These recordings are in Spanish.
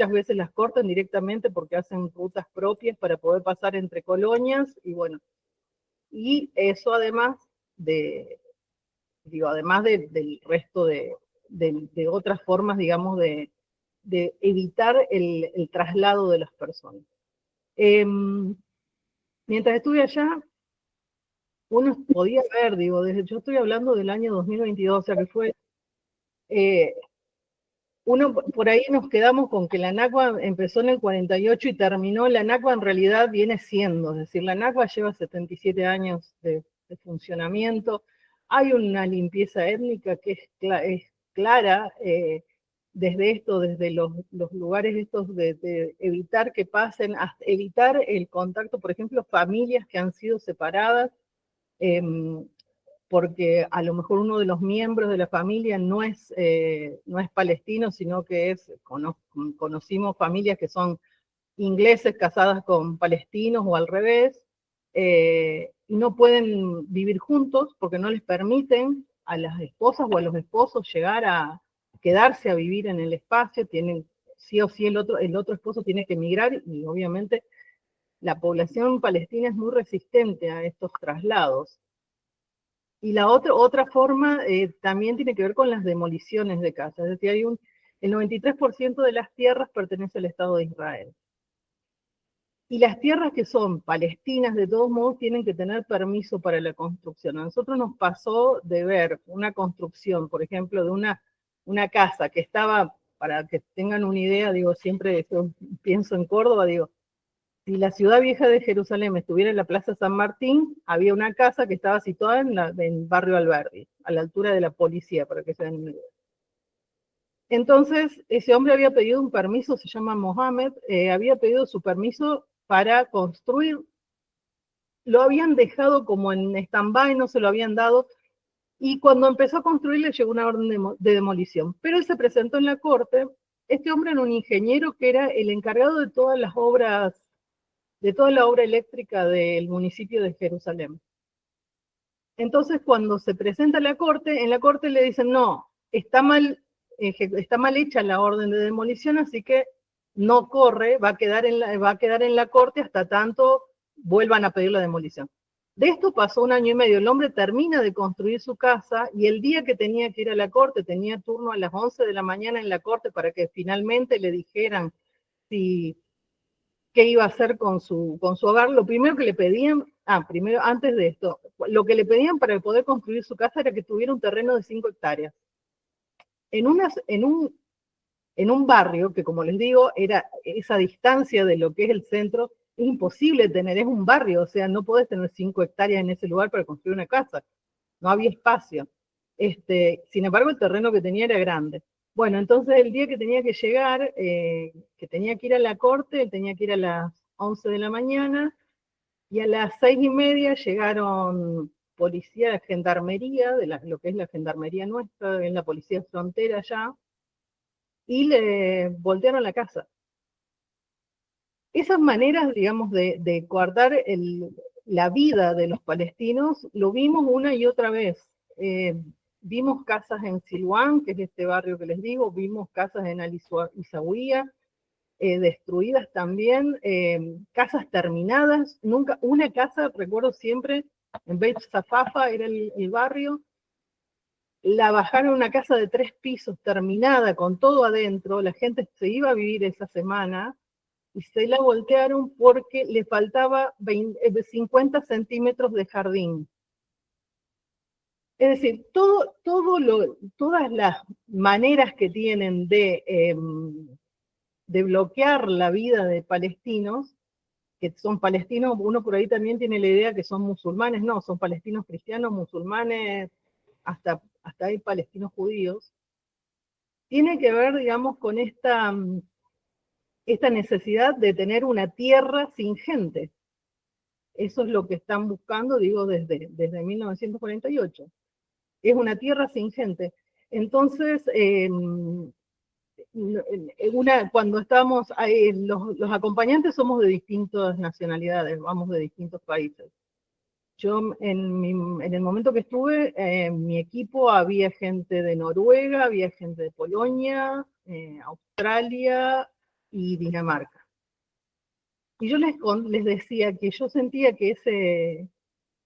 muchas veces las cortan directamente porque hacen rutas propias para poder pasar entre colonias, y bueno, y eso además del resto de otras formas, digamos, de evitar el traslado de las personas. Mientras estuve allá, uno podía ver, digo, yo estoy hablando del año 2022, o sea que fue, uno por ahí nos quedamos con que la NACBA empezó en el 48 y terminó, la NACBA en realidad viene siendo, es decir, la NACBA lleva 77 años de funcionamiento, hay una limpieza étnica que es clara, desde los lugares estos de evitar que pasen, hasta evitar el contacto, por ejemplo, familias que han sido separadas, porque a lo mejor uno de los miembros de la familia no es palestino, sino que conocimos familias que son ingleses casadas con palestinos o al revés, y no pueden vivir juntos porque no les permiten a las esposas o a los esposos llegar a quedarse a vivir en el espacio, tienen sí o sí el otro esposo tiene que emigrar, y obviamente la población palestina es muy resistente a estos traslados. Y la otra forma también tiene que ver con las demoliciones de casas, es decir, el 93% de las tierras pertenece al Estado de Israel. Y las tierras que son palestinas, de todos modos, tienen que tener permiso para la construcción. A nosotros nos pasó de ver una construcción, por ejemplo, de una casa que estaba, para que tengan una idea, digo, siempre pienso en Córdoba, digo, si la ciudad vieja de Jerusalén estuviera en la Plaza San Martín, había una casa que estaba situada en Barrio Alberdi, a la altura de la policía, para que se den una idea. Entonces, ese hombre había pedido un permiso, se llama Mohamed, había pedido su permiso para construir, lo habían dejado como en stand-by, no se lo habían dado, y cuando empezó a construir le llegó una orden de demolición. Pero él se presentó en la corte, este hombre era un ingeniero que era el encargado de todas las obras, de toda la obra eléctrica del municipio de Jerusalén. Entonces, cuando se presenta a la corte, en la corte le dicen, no, está mal hecha la orden de demolición, así que no corre, va a quedar en la corte hasta tanto vuelvan a pedir la demolición. De esto pasó 1 año y medio, el hombre termina de construir su casa, y el día que tenía que ir a la corte, tenía turno a las 11 de la mañana en la corte para que finalmente le dijeran qué iba a hacer con su hogar. Lo primero que le pedían, primero, antes de esto, lo que le pedían para poder construir su casa era que tuviera un terreno de 5 hectáreas. En un barrio que, como les digo, era esa distancia de lo que es el centro, es imposible tener, es un barrio, o sea, no podés tener 5 hectáreas en ese lugar para construir una casa, no había espacio. Sin embargo, el terreno que tenía era grande. Bueno, entonces el día que tenía que llegar, que tenía que ir a la corte, él tenía que ir a las 11 de la mañana, y a las 6:30 llegaron policía de gendarmería, lo que es la gendarmería nuestra, en la policía frontera allá, y le voltearon la casa. Esas maneras, digamos, de guardar la vida de los palestinos, lo vimos una y otra vez. Vimos casas en Silwan, que es este barrio que les digo, vimos casas en Al-Isawiya, destruidas también, casas terminadas, nunca, una casa, recuerdo siempre, en Beit Zafafa era el barrio, la bajaron a una casa de 3 pisos, terminada, con todo adentro, la gente se iba a vivir esa semana, y se la voltearon porque le faltaba 50 centímetros de jardín. Es decir, todas las maneras que tienen de bloquear la vida de palestinos, que son palestinos, uno por ahí también tiene la idea que son musulmanes, no, son palestinos cristianos, musulmanes, hasta hay palestinos judíos, tiene que ver, digamos, con esta necesidad de tener una tierra sin gente. Eso es lo que están buscando, digo, desde 1948. Es una tierra sin gente. Entonces, cuando estamos ahí, los acompañantes somos de distintas nacionalidades, vamos de distintos países. Yo, en el momento que estuve, en mi equipo había gente de Noruega, había gente de Polonia, Australia, y Dinamarca. Y yo les decía que yo sentía que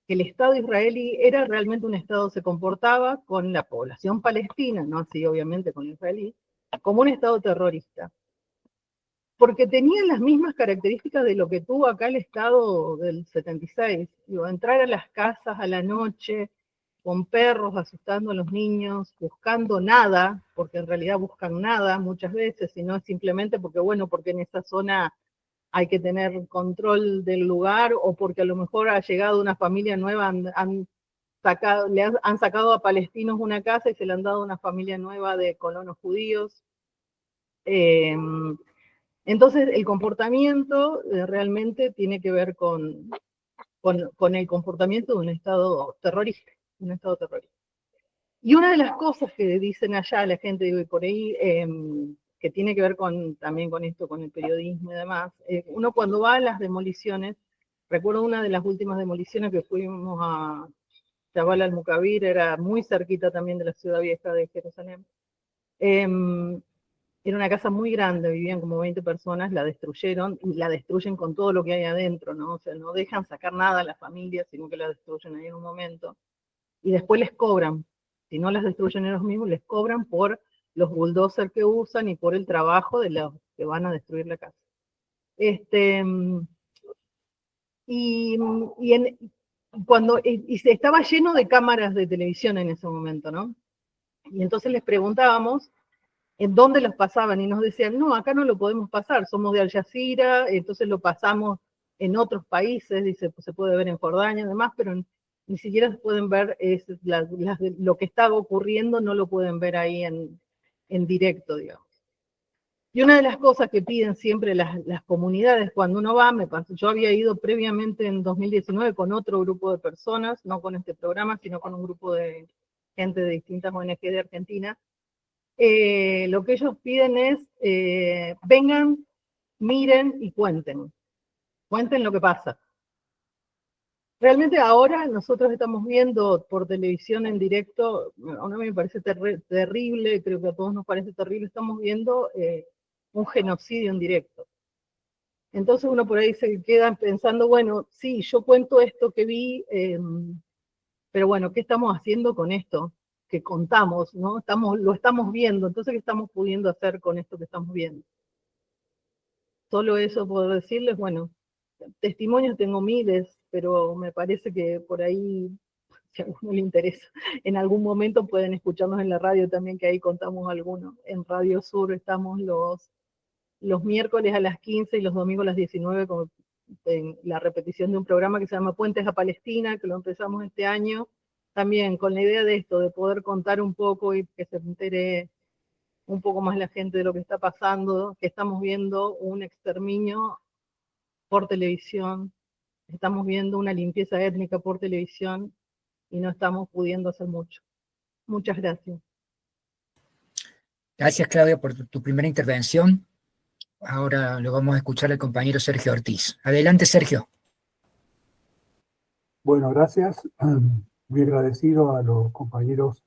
el Estado israelí era realmente un Estado, se comportaba con la población palestina, no así obviamente con israelí, como un Estado terrorista. Porque tenían las mismas características de lo que tuvo acá el Estado del 76. Digo, entrar a las casas a la noche con perros asustando a los niños, buscando nada, porque en realidad buscan nada muchas veces, sino simplemente porque, bueno, porque en esa zona hay que tener control del lugar, o porque a lo mejor ha llegado una familia nueva, han sacado a palestinos una casa y se le han dado a una familia nueva de colonos judíos. Entonces, el comportamiento realmente tiene que ver con el comportamiento de un Estado terrorista, Y una de las cosas que dicen allá la gente, digo, y por ahí, que tiene que ver también con esto, con el periodismo y demás, uno cuando va a las demoliciones, recuerdo una de las últimas demoliciones que fuimos a Jabal al-Mukabir, era muy cerquita también de la ciudad vieja de Jerusalén. Era una casa muy grande, vivían como 20 personas, la destruyeron y la destruyen con todo lo que hay adentro, ¿no? O sea, no dejan sacar nada a las familias, sino que la destruyen ahí en un momento. Y después les cobran. Si no las destruyen ellos mismos, les cobran por los bulldozers que usan y por el trabajo de los que van a destruir la casa. Y se estaba lleno de cámaras de televisión en ese momento, ¿no? Y entonces les preguntábamos en dónde los pasaban y nos decían, no, acá no lo podemos pasar, somos de Al Jazeera, entonces lo pasamos en otros países, dice, pues se puede ver en Jordania y demás, pero ni siquiera se pueden ver lo que está ocurriendo, no lo pueden ver ahí en directo, digamos. Y una de las cosas que piden siempre las comunidades cuando uno va, yo había ido previamente en 2019 con otro grupo de personas, no con este programa, sino con un grupo de gente de distintas ONG de Argentina. Lo que ellos piden es, vengan, miren y cuenten lo que pasa. Realmente ahora nosotros estamos viendo por televisión en directo, a mí me parece terrible, creo que a todos nos parece terrible, estamos viendo un genocidio en directo. Entonces uno por ahí se queda pensando, bueno, sí, yo cuento esto que vi, pero bueno, ¿qué estamos haciendo con esto que contamos, ¿no? Lo estamos viendo, entonces ¿qué estamos pudiendo hacer con esto que estamos viendo? Solo eso puedo decirles, bueno, testimonios tengo miles, pero me parece que por ahí, si a alguno le interesa, en algún momento pueden escucharnos en la radio también, que ahí contamos algunos. En Radio Sur estamos los miércoles a las 15 y los domingos a las 19 en la repetición de un programa que se llama Puentes a Palestina, que lo empezamos este año, también con la idea de esto, de poder contar un poco y que se entere un poco más la gente de lo que está pasando, que estamos viendo un exterminio por televisión, estamos viendo una limpieza étnica por televisión y no estamos pudiendo hacer mucho. Muchas gracias. Gracias, Claudia, por tu primera intervención. Ahora lo vamos a escuchar al compañero Sergio Ortiz. Adelante, Sergio. Bueno, gracias. Muy agradecido a los compañeros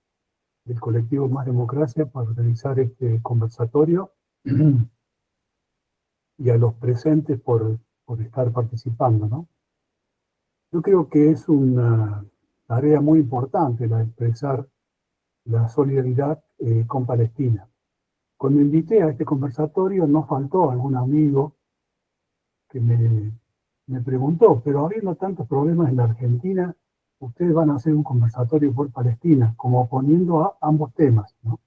del colectivo Más Democracia por organizar este conversatorio y a los presentes por estar participando, ¿no? Yo creo que es una tarea muy importante la de expresar la solidaridad con Palestina. Cuando invité a este conversatorio no faltó algún amigo que me preguntó, pero habiendo tantos problemas en la Argentina, ustedes van a hacer un conversatorio por Palestina, como poniendo a ambos temas, ¿no?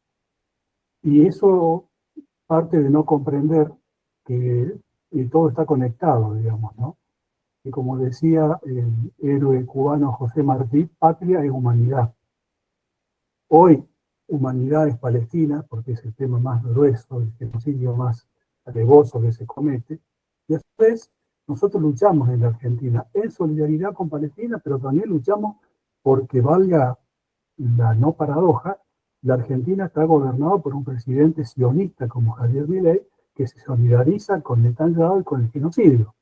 Y eso parte de no comprender que todo está conectado, digamos, ¿no? Que como decía el héroe cubano José Martí, patria es humanidad. Hoy, humanidad es Palestina, porque es el tema más grueso, el genocidio más alevoso que se comete, y a su vez nosotros luchamos en la Argentina en solidaridad con Palestina, pero también luchamos porque valga la no paradoja, la Argentina está gobernada por un presidente sionista como Javier Milei, que se solidariza con Netanyahu y con el genocidio.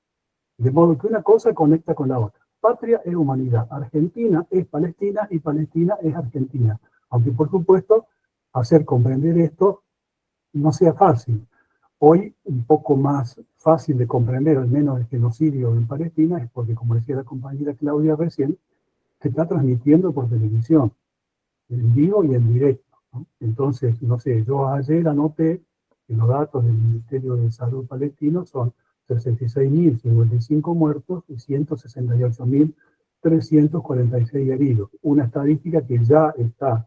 De modo que una cosa conecta con la otra. Patria es humanidad, Argentina es Palestina y Palestina es Argentina. Aunque por supuesto hacer comprender esto no sea fácil. Hoy, un poco más fácil de comprender, al menos el genocidio en Palestina, es porque, como decía la compañera Claudia recién, se está transmitiendo por televisión, en vivo y en directo, ¿no? Entonces, no sé, yo ayer anoté que los datos del Ministerio de Salud palestino son 66.055 muertos y 168.346 heridos. Una estadística que ya está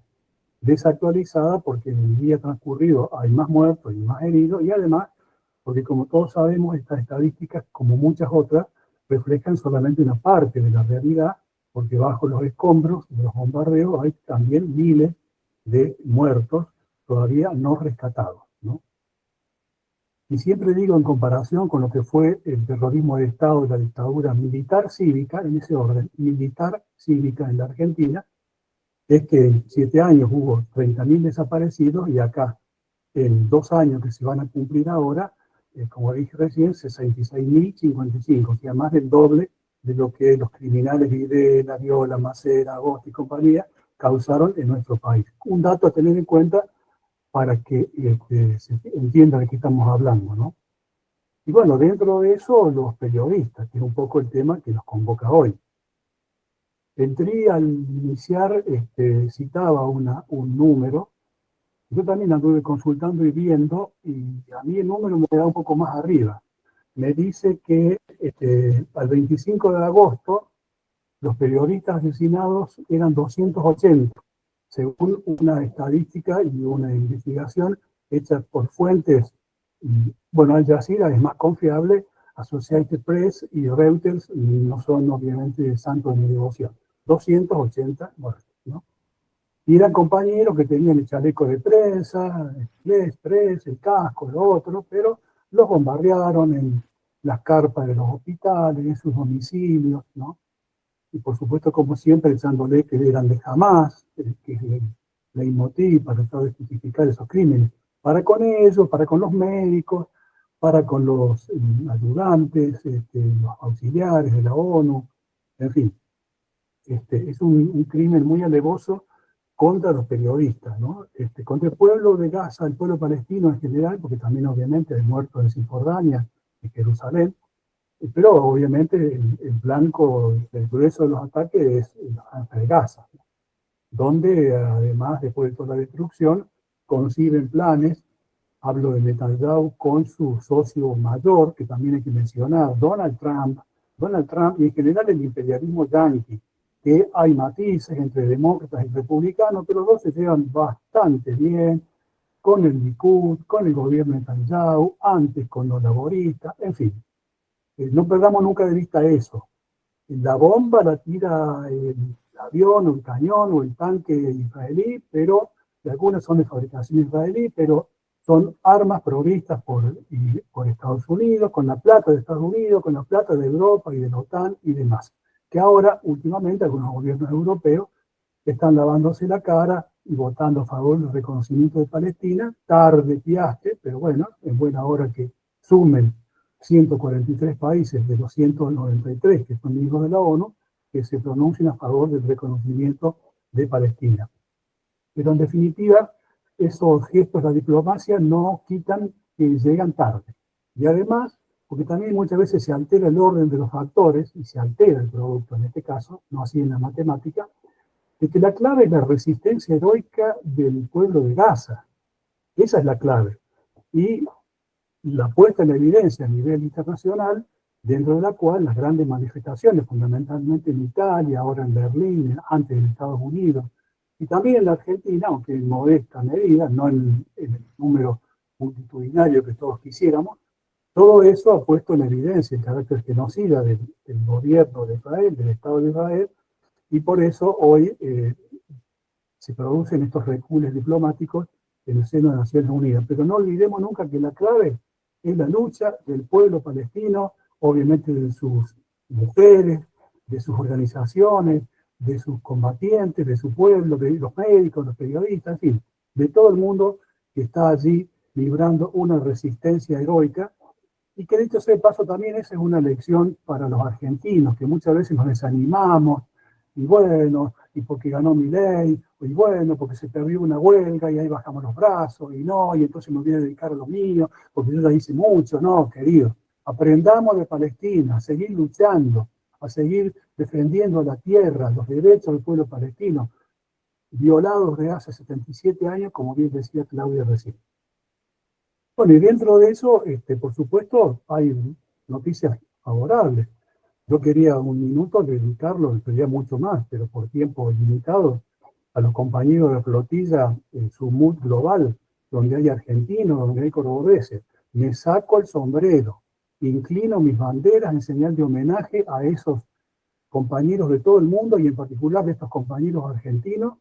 desactualizada porque en el día transcurrido hay más muertos y más heridos, y además porque, como todos sabemos, estas estadísticas, como muchas otras, reflejan solamente una parte de la realidad, porque bajo los escombros de los bombardeos hay también miles de muertos todavía no rescatados, ¿no? Y siempre digo, en comparación con lo que fue el terrorismo de Estado de la dictadura militar cívica, en ese orden, militar cívica en la Argentina, es que en 7 años hubo 30.000 desaparecidos, y acá, en 2 años que se van a cumplir ahora, como dije recién, 66.055, o sea, más del doble de lo que los criminales Videla, Viola, Macera, Agosto y compañía causaron en nuestro país. Un dato a tener en cuenta para que se entienda de qué estamos hablando, ¿no? Y bueno, dentro de eso, los periodistas, que es un poco el tema que nos convoca hoy. El TRI, al iniciar, citaba un número. Yo también anduve consultando y viendo, y a mí el número me da un poco más arriba. Me dice que al 25 de agosto los periodistas asesinados eran 280, según una estadística y una investigación hecha por fuentes, bueno, Al Jazeera es más confiable, Associated Press y Reuters no son obviamente santos de mi devoción. 280 muertos, ¿no? Y eran compañeros que tenían el chaleco de prensa, el express, el casco, lo otro, pero los bombardearon en las carpas de los hospitales, en sus domicilios, ¿no? Y por supuesto, como siempre, echándole que eran de Hamás, que es el leitmotiv para tratar de justificar esos crímenes. Para con ellos, para con los médicos, para con los ayudantes, los auxiliares de la ONU, en fin. Es un crimen muy alevoso contra los periodistas, ¿no? Contra el pueblo de Gaza, el pueblo palestino en general, porque también obviamente hay muertos en Cisjordania, en Jerusalén, pero obviamente el blanco del grueso de los ataques es la franja de Gaza, ¿no? Donde además, después de toda la destrucción, conciben planes. Hablo de Netanyahu con su socio mayor, que también hay que mencionar, Donald Trump, y en general el imperialismo yanqui, que hay matices entre demócratas y republicanos, pero los dos se llevan bastante bien con el Likud, con el gobierno de Netanyahu, antes con los laboristas, en fin. No perdamos nunca de vista eso. La bomba la tira el avión o el cañón o el tanque israelí, pero algunas son de fabricación israelí, pero son armas provistas por Estados Unidos, con la plata de Estados Unidos, con la plata de Europa y de la OTAN y demás. Que ahora, últimamente, algunos gobiernos europeos están lavándose la cara y votando a favor del reconocimiento de Palestina. Tarde piaste, pero bueno, es buena hora que sumen 143 países de los 193 que son miembros de la ONU, que se pronuncien a favor del reconocimiento de Palestina. Pero en definitiva, esos gestos de la diplomacia no quitan que llegan tarde. Y además, porque también muchas veces se altera el orden de los factores y se altera el producto, en este caso, no así en la matemática, de que la clave es la resistencia heroica del pueblo de Gaza. Esa es la clave. Y la puesta en evidencia a nivel internacional, dentro de la cual las grandes manifestaciones, fundamentalmente en Italia, ahora en Berlín, antes en Estados Unidos, y también en la Argentina, aunque en modesta medida, no en el número multitudinario que todos quisiéramos, todo eso ha puesto en evidencia el carácter genocida del gobierno de Israel, del Estado de Israel, y por eso hoy se producen estos recules diplomáticos en el seno de Naciones Unidas. Pero no olvidemos nunca que la clave es la lucha del pueblo palestino, obviamente de sus mujeres, de sus organizaciones, de sus combatientes, de su pueblo, de los médicos, los periodistas, en fin, de todo el mundo que está allí librando una resistencia heroica. Y que dicho sea de paso, también esa es una lección para los argentinos, que muchas veces nos desanimamos, y bueno, y porque ganó Milei, y bueno, porque se perdió una huelga y ahí bajamos los brazos, y no, y entonces me voy a dedicar a lo mío, porque yo ya hice mucho. No, querido, aprendamos de Palestina, a seguir luchando, a seguir defendiendo la tierra, los derechos del pueblo palestino, violados de hace 77 años, como bien decía Claudia recién. Bueno, y dentro de eso, por supuesto, hay noticias favorables. Yo quería un minuto dedicarlo, quería mucho más, pero por tiempo limitado, a los compañeros de la flotilla en su mood global, donde hay argentinos, donde hay cordobeses. Me saco el sombrero, inclino mis banderas en señal de homenaje a esos compañeros de todo el mundo y en particular de estos compañeros argentinos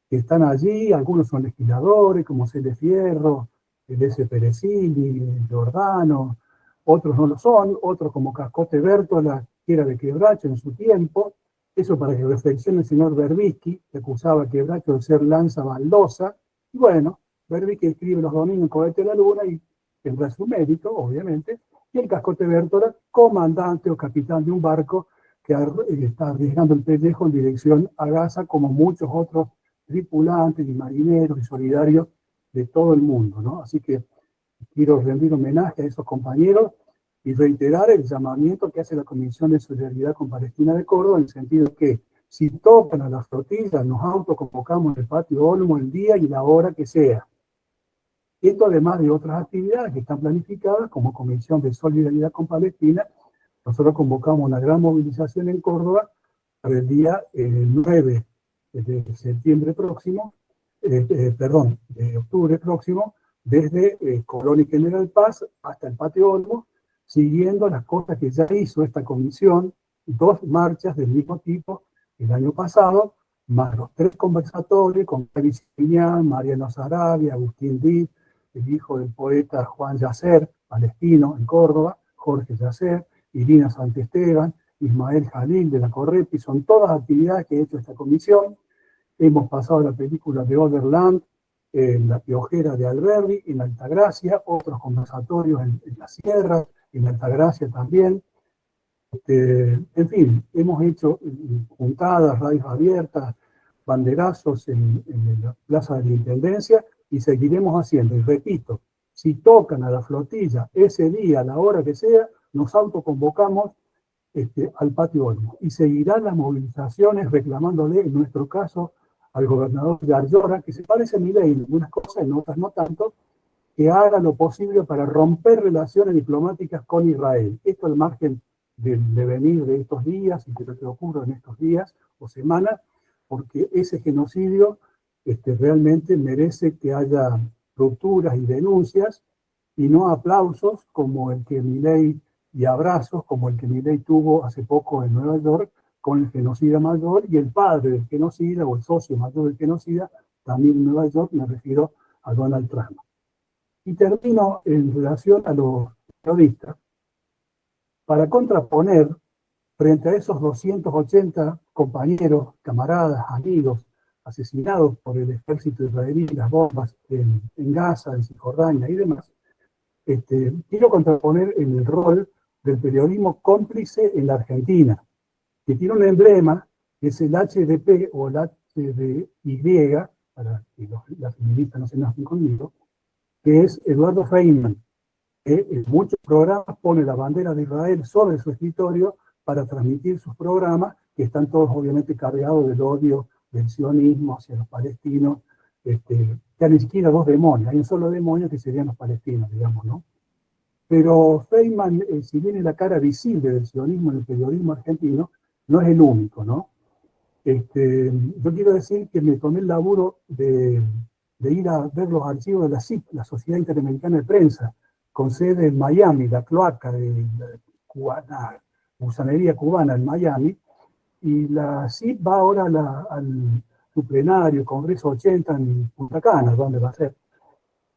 que están allí. Algunos son legisladores, como Cele Fierro, el S. Perecini, el Giordano, otros no lo son, otros como Cascote Bertola, que era de Quebracho en su tiempo. Eso para que reflexione el señor Berbisky, que acusaba a Quebracho de ser lanza baldosa. Y bueno, Berbisky escribe los domingos en Cohete de la Luna y tendrá su mérito, obviamente. Y el Cascote Bertola, comandante o capitán de un barco que está arriesgando el pellejo en dirección a Gaza, como muchos otros tripulantes y marineros y solidarios de todo el mundo, ¿no? Así que quiero rendir homenaje a esos compañeros y reiterar el llamamiento que hace la Comisión de Solidaridad con Palestina de Córdoba, en el sentido de que si tocan a la flotilla, nos autoconvocamos en el Patio Olmo el día y la hora que sea. Esto además de otras actividades que están planificadas como Comisión de Solidaridad con Palestina. Nosotros convocamos una gran movilización en Córdoba para el día 9 de septiembre próximo, de octubre próximo, desde Colón y General Paz hasta el Patio Olmo, siguiendo las cosas que ya hizo esta comisión, 2 marchas del mismo tipo el año pasado, más los 3 conversatorios con Gaby Sicilián, Mariano Sarabia, Agustín Díaz, el hijo del poeta Juan Yacer, palestino en Córdoba, Jorge Yacer, Irina Santesteban, Ismael Jalil de la Correpi. Son todas actividades que ha hecho esta comisión. Hemos pasado la película de Overland, en La Piojera de Alberdi, en Altagracia, otros conversatorios en la Sierra, en Altagracia también. En fin, hemos hecho juntadas, radios abiertas, banderazos en la Plaza de la Intendencia y seguiremos haciendo. Y repito, si tocan a la flotilla ese día, a la hora que sea, nos autoconvocamos al Patio Olmo. Y seguirán las movilizaciones reclamándole, en nuestro caso, al gobernador de Ayora, que se parece a Milei en algunas cosas, en otras no tanto, que haga lo posible para romper relaciones diplomáticas con Israel. Esto al margen del devenir de estos días y de lo que ocurra en estos días o semanas, porque ese genocidio realmente merece que haya rupturas y denuncias y no aplausos como el que Milei y abrazos como el que Milei tuvo hace poco en Nueva York con el genocida mayor y el padre del genocida o el socio mayor del genocida también en Nueva York, me refiero a Donald Trump. Y termino en relación a los periodistas, para contraponer frente a esos 280 compañeros, camaradas, amigos, asesinados por el ejército israelí, las bombas en Gaza, en Cisjordania y demás, quiero contraponer en el rol del periodismo cómplice en la Argentina, que tiene un emblema, que es el HDP o el HDY, para que las feministas no se enojen conmigo, que es Eduardo Feynman, que en muchos programas pone la bandera de Israel sobre su escritorio para transmitir sus programas, que están todos obviamente cargados del odio del sionismo hacia los palestinos, que ni siquiera 2 demonios, hay un solo demonio que serían los palestinos, digamos, ¿no? Pero Feynman, si bien es la cara visible del sionismo en el periodismo argentino, no es el único, ¿no? Yo quiero decir que me tomé el laburo de ir a ver los archivos de la SIP, la Sociedad Interamericana de Prensa, con sede en Miami, la cloaca de la gusanería cubana en Miami, y la SIP va ahora al su plenario, Congreso 80 en Punta Cana, donde va a ser.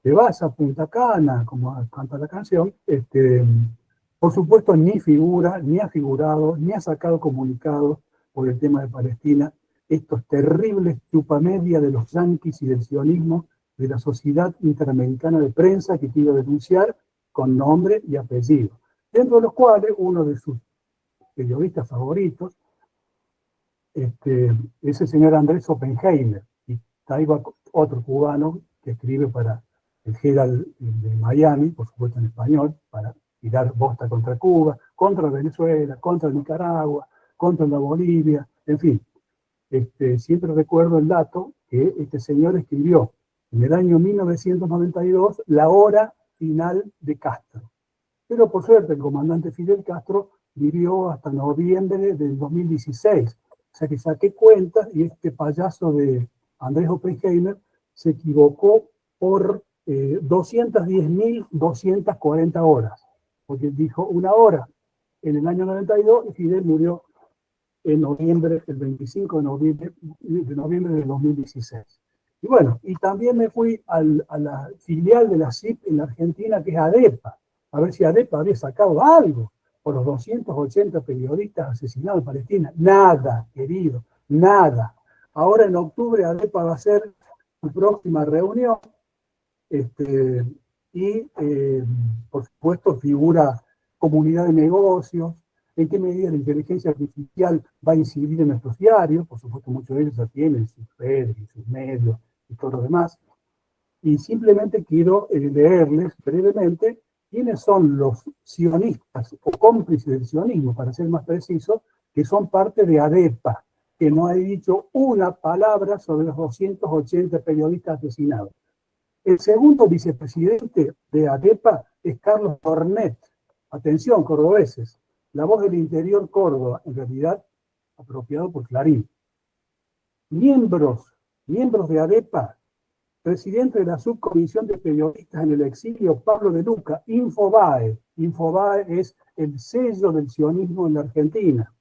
Te vas a Punta Cana, como canta la canción, por supuesto ni figura, ni ha figurado, ni ha sacado comunicados por el tema de Palestina, estos terribles chupamedia de los yanquis y del sionismo de la Sociedad Interamericana de Prensa, que quiero denunciar con nombre y apellido, dentro de los cuales uno de sus periodistas favoritos, ese señor Andrés Oppenheimer, y ahí va otro cubano que escribe para el Herald de Miami, por supuesto en español, para tirar bosta contra Cuba, contra Venezuela, contra Nicaragua, contra la Bolivia, en fin. Siempre recuerdo el dato que este señor escribió en el año 1992 la hora final de Castro. Pero por suerte el comandante Fidel Castro vivió hasta noviembre del 2016. O sea que saqué cuentas y este payaso de Andrés Oppenheimer se equivocó por 210.240 horas, porque dijo una hora en el año 92 y Fidel murió en noviembre, el 25 de noviembre del 2016. Y bueno, y también me fui a la filial de la CIP en la Argentina, que es ADEPA, a ver si ADEPA había sacado algo por los 280 periodistas asesinados en Palestina. Nada, querido, nada. Ahora en octubre ADEPA va a hacer su próxima reunión y, por supuesto, figura comunidad de negocios, en qué medida la inteligencia artificial va a incidir en nuestros diarios. Por supuesto, muchos de ellos ya tienen sus redes y sus medios y todo lo demás. Y simplemente quiero leerles brevemente quiénes son los sionistas o cómplices del sionismo, para ser más preciso, que son parte de ADEPA, que no ha dicho una palabra sobre los 280 periodistas asesinados. El segundo vicepresidente de ADEPA es Carlos Jornet. Atención, cordobeses. La Voz del Interior Córdoba, en realidad apropiado por Clarín. Miembros de ADEPA, presidente de la subcomisión de periodistas en el exilio, Pablo de Luca, Infobae. Infobae es el sello del sionismo en la Argentina.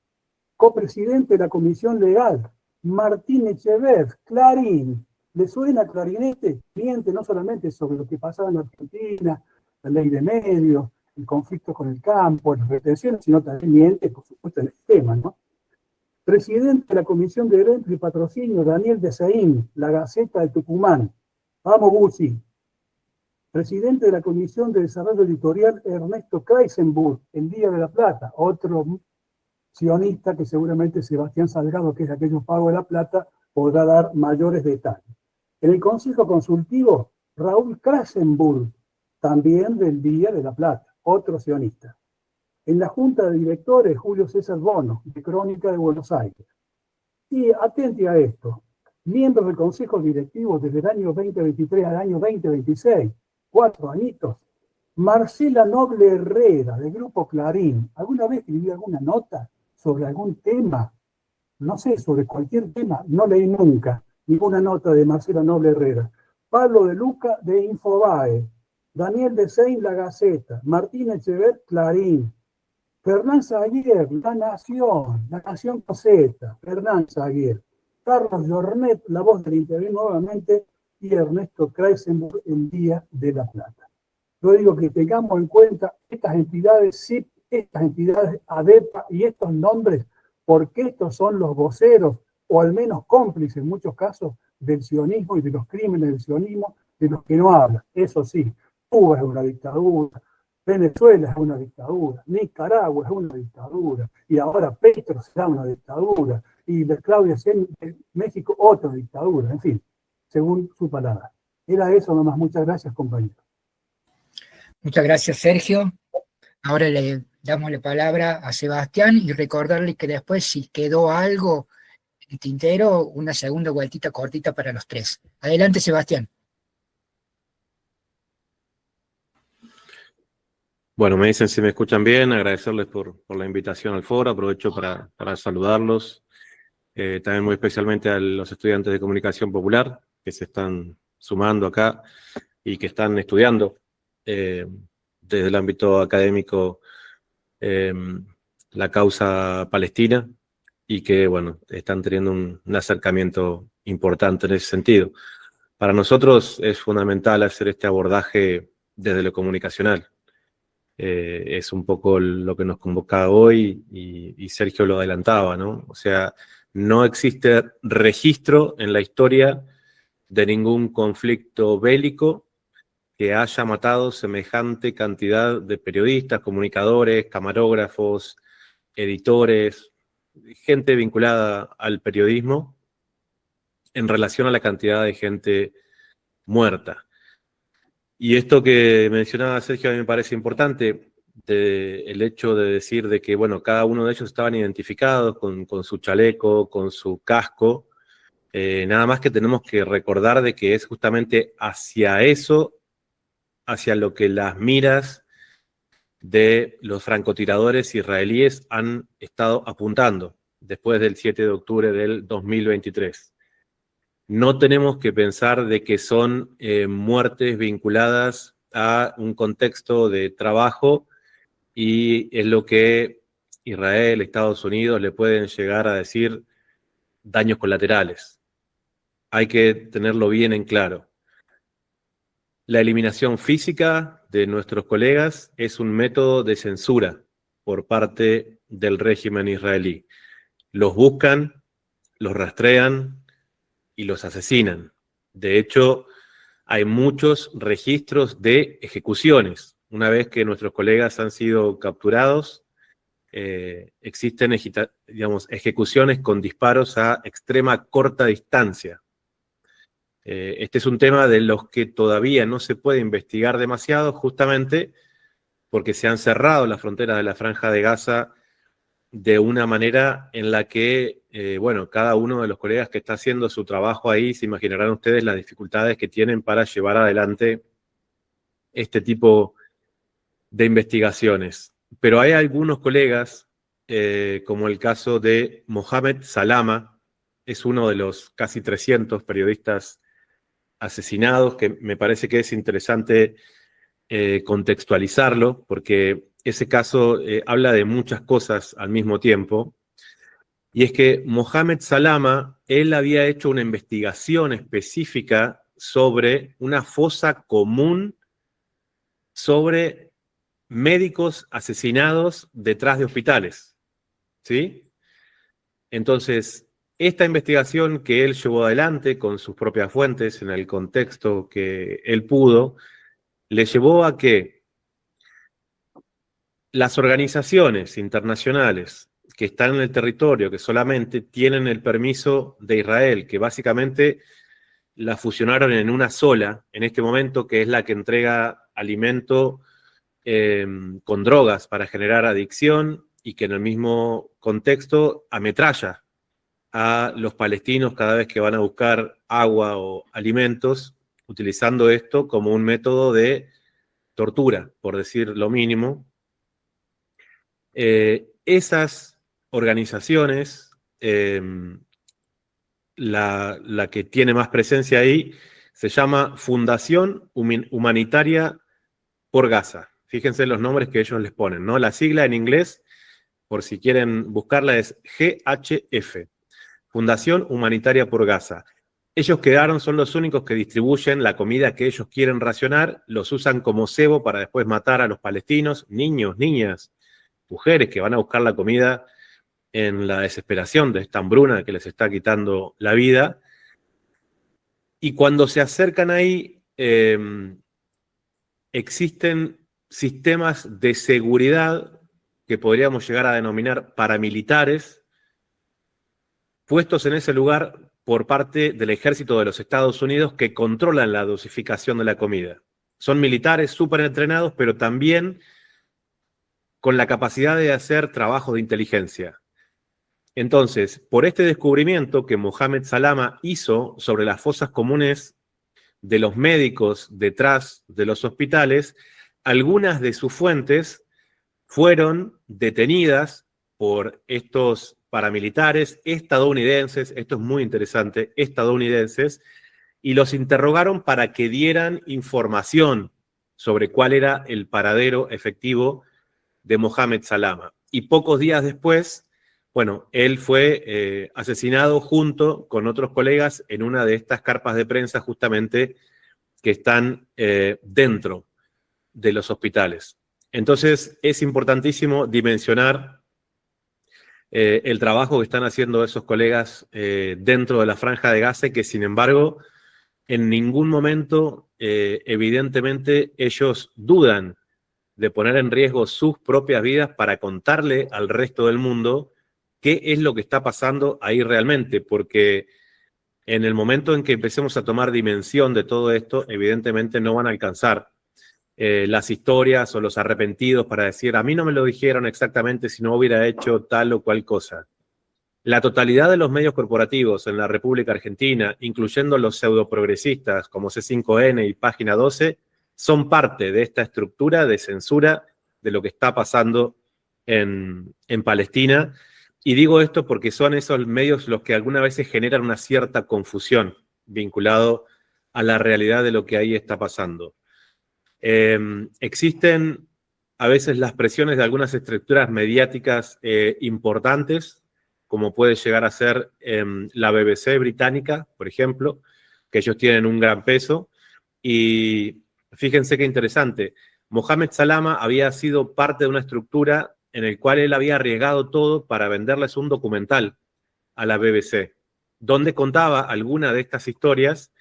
Copresidente de la comisión legal, Martín Echeverri, Clarín. ¿Le suena Clarinete? Miente no solamente sobre lo que pasaba en la Argentina, la ley de medios, el conflicto con el campo, las retenciones, sino también miente, por supuesto, en el tema, ¿no? Presidente de la Comisión de Eventos y Patrocinio, Daniel Desaín, La Gaceta de Tucumán. Vamos, Busi. Presidente de la Comisión de Desarrollo Editorial, Ernesto Kreisenburg, El Día de la Plata, otro sionista que seguramente Sebastián Salgado, que es aquello Pago de la Plata, podrá dar mayores detalles. En el Consejo Consultivo, Raúl Krasenburg, también del Día de la Plata, otro sionista. En la Junta de Directores, Julio César Bono, de Crónica de Buenos Aires. Y atente a esto, miembros del Consejo Directivo desde el año 2023 al año 2026, 4 añitos. Marcela Noble Herrera, del Grupo Clarín. ¿Alguna vez escribí alguna nota sobre algún tema? No sé, sobre cualquier tema. No leí nunca ninguna nota de Marcela Noble Herrera. Pablo de Luca, de Infobae. Daniel Desaín, La Gaceta. Martín Echeverri, Clarín. Fernán Zaguier, La Nación Coseta. Fernán Zaguier. Carlos Jornet, La Voz del Interior nuevamente, y Ernesto Kreisenburg, El Día de la Plata. Yo digo que tengamos en cuenta estas entidades CIP, estas entidades ADEPA y estos nombres, porque estos son los voceros, o al menos cómplices en muchos casos, del sionismo y de los crímenes del sionismo, de los que no hablan. Eso sí, Cuba es una dictadura, Venezuela es una dictadura, Nicaragua es una dictadura, y ahora Petro será una dictadura, y Claudia en México otra dictadura, en fin, según su palabra. Era eso nomás. Muchas gracias, compañero. Muchas gracias, Sergio. Ahora le damos la palabra a Sebastián y recordarle que después, si quedó algo en el tintero, una segunda vueltita cortita para los tres. Adelante, Sebastián. Bueno, me dicen si me escuchan bien, agradecerles por la invitación al foro, aprovecho para saludarlos, también muy especialmente a los estudiantes de Comunicación Popular que se están sumando acá y que están estudiando desde el ámbito académico la causa palestina y que, bueno, están teniendo un acercamiento importante en ese sentido. Para nosotros es fundamental hacer este abordaje desde lo comunicacional. Es un poco lo que nos convoca hoy y Sergio lo adelantaba, ¿no? O sea, no existe registro en la historia de ningún conflicto bélico que haya matado semejante cantidad de periodistas, comunicadores, camarógrafos, editores, gente vinculada al periodismo en relación a la cantidad de gente muerta. Y esto que mencionaba Sergio a mí me parece importante, el hecho de decir de que, bueno, cada uno de ellos estaban identificados con su chaleco, con su casco, nada más que tenemos que recordar de que es justamente hacia eso, hacia lo que las miras de los francotiradores israelíes han estado apuntando después del 7 de octubre del 2023. No tenemos que pensar de que son muertes vinculadas a un contexto de trabajo y es lo que Israel, Estados Unidos le pueden llegar a decir daños colaterales. Hay que tenerlo bien en claro. La eliminación física de nuestros colegas es un método de censura por parte del régimen israelí. Los buscan, los rastrean y los asesinan. De hecho, hay muchos registros de ejecuciones. Una vez que nuestros colegas han sido capturados, existen, digamos, ejecuciones con disparos a extrema corta distancia. Este es un tema de los que todavía no se puede investigar demasiado, justamente porque se han cerrado las fronteras de la Franja de Gaza de una manera en la que, bueno, cada uno de los colegas que está haciendo su trabajo ahí, se imaginarán ustedes las dificultades que tienen para llevar adelante este tipo de investigaciones. Pero hay algunos colegas, como el caso de Mohamed Salama, es uno de los casi 300 periodistas asesinados, que me parece que es interesante contextualizarlo, porque ese caso habla de muchas cosas al mismo tiempo. Y es que Mohamed Salama, él había hecho una investigación específica sobre una fosa común sobre médicos asesinados detrás de hospitales, ¿sí? Entonces, esta investigación que él llevó adelante con sus propias fuentes, en el contexto que él pudo, le llevó a que las organizaciones internacionales que están en el territorio, que solamente tienen el permiso de Israel, que básicamente la fusionaron en una sola, en este momento, que es la que entrega alimento con drogas para generar adicción y que en el mismo contexto ametralla a los palestinos cada vez que van a buscar agua o alimentos, utilizando esto como un método de tortura, por decir lo mínimo. Esas organizaciones, la que tiene más presencia ahí, se llama Fundación Humanitaria por Gaza. Fíjense los nombres que ellos les ponen, ¿no? La sigla en inglés, por si quieren buscarla, es GHF, Fundación Humanitaria por Gaza. Ellos son los únicos que distribuyen la comida que ellos quieren racionar, los usan como cebo para después matar a los palestinos, niños, niñas, mujeres que van a buscar la comida en la desesperación de esta hambruna que les está quitando la vida. Y cuando se acercan ahí, existen sistemas de seguridad que podríamos llegar a denominar paramilitares, puestos en ese lugar por parte del ejército de los Estados Unidos que controlan la dosificación de la comida. Son militares súper entrenados, pero también con la capacidad de hacer trabajo de inteligencia. Entonces, por este descubrimiento que Mohamed Salama hizo sobre las fosas comunes de los médicos detrás de los hospitales, algunas de sus fuentes fueron detenidas por estos paramilitares estadounidenses, esto es muy interesante, estadounidenses, y los interrogaron para que dieran información sobre cuál era el paradero efectivo de Mohamed Salama. Y pocos días después, bueno, él fue asesinado junto con otros colegas en una de estas carpas de prensa justamente que están dentro de los hospitales. Entonces, es importantísimo dimensionar el trabajo que están haciendo esos colegas dentro de la Franja de Gaza, que sin embargo, en ningún momento, evidentemente, ellos dudan de poner en riesgo sus propias vidas para contarle al resto del mundo qué es lo que está pasando ahí realmente, porque en el momento en que empecemos a tomar dimensión de todo esto, evidentemente no van a alcanzar las historias o los arrepentidos para decir, a mí no me lo dijeron exactamente si no hubiera hecho tal o cual cosa. La totalidad de los medios corporativos en la República Argentina, incluyendo los pseudoprogresistas como C5N y Página 12, son parte de esta estructura de censura de lo que está pasando en Palestina. Y digo esto porque son esos medios los que algunas veces generan una cierta confusión vinculado a la realidad de lo que ahí está pasando. Existen a veces las presiones de algunas estructuras mediáticas importantes, como puede llegar a ser la BBC británica, por ejemplo, que ellos tienen un gran peso. Y fíjense qué interesante, Mohamed Salama había sido parte de una estructura en el cual él había arriesgado todo para venderles un documental a la BBC, donde contaba alguna de estas historias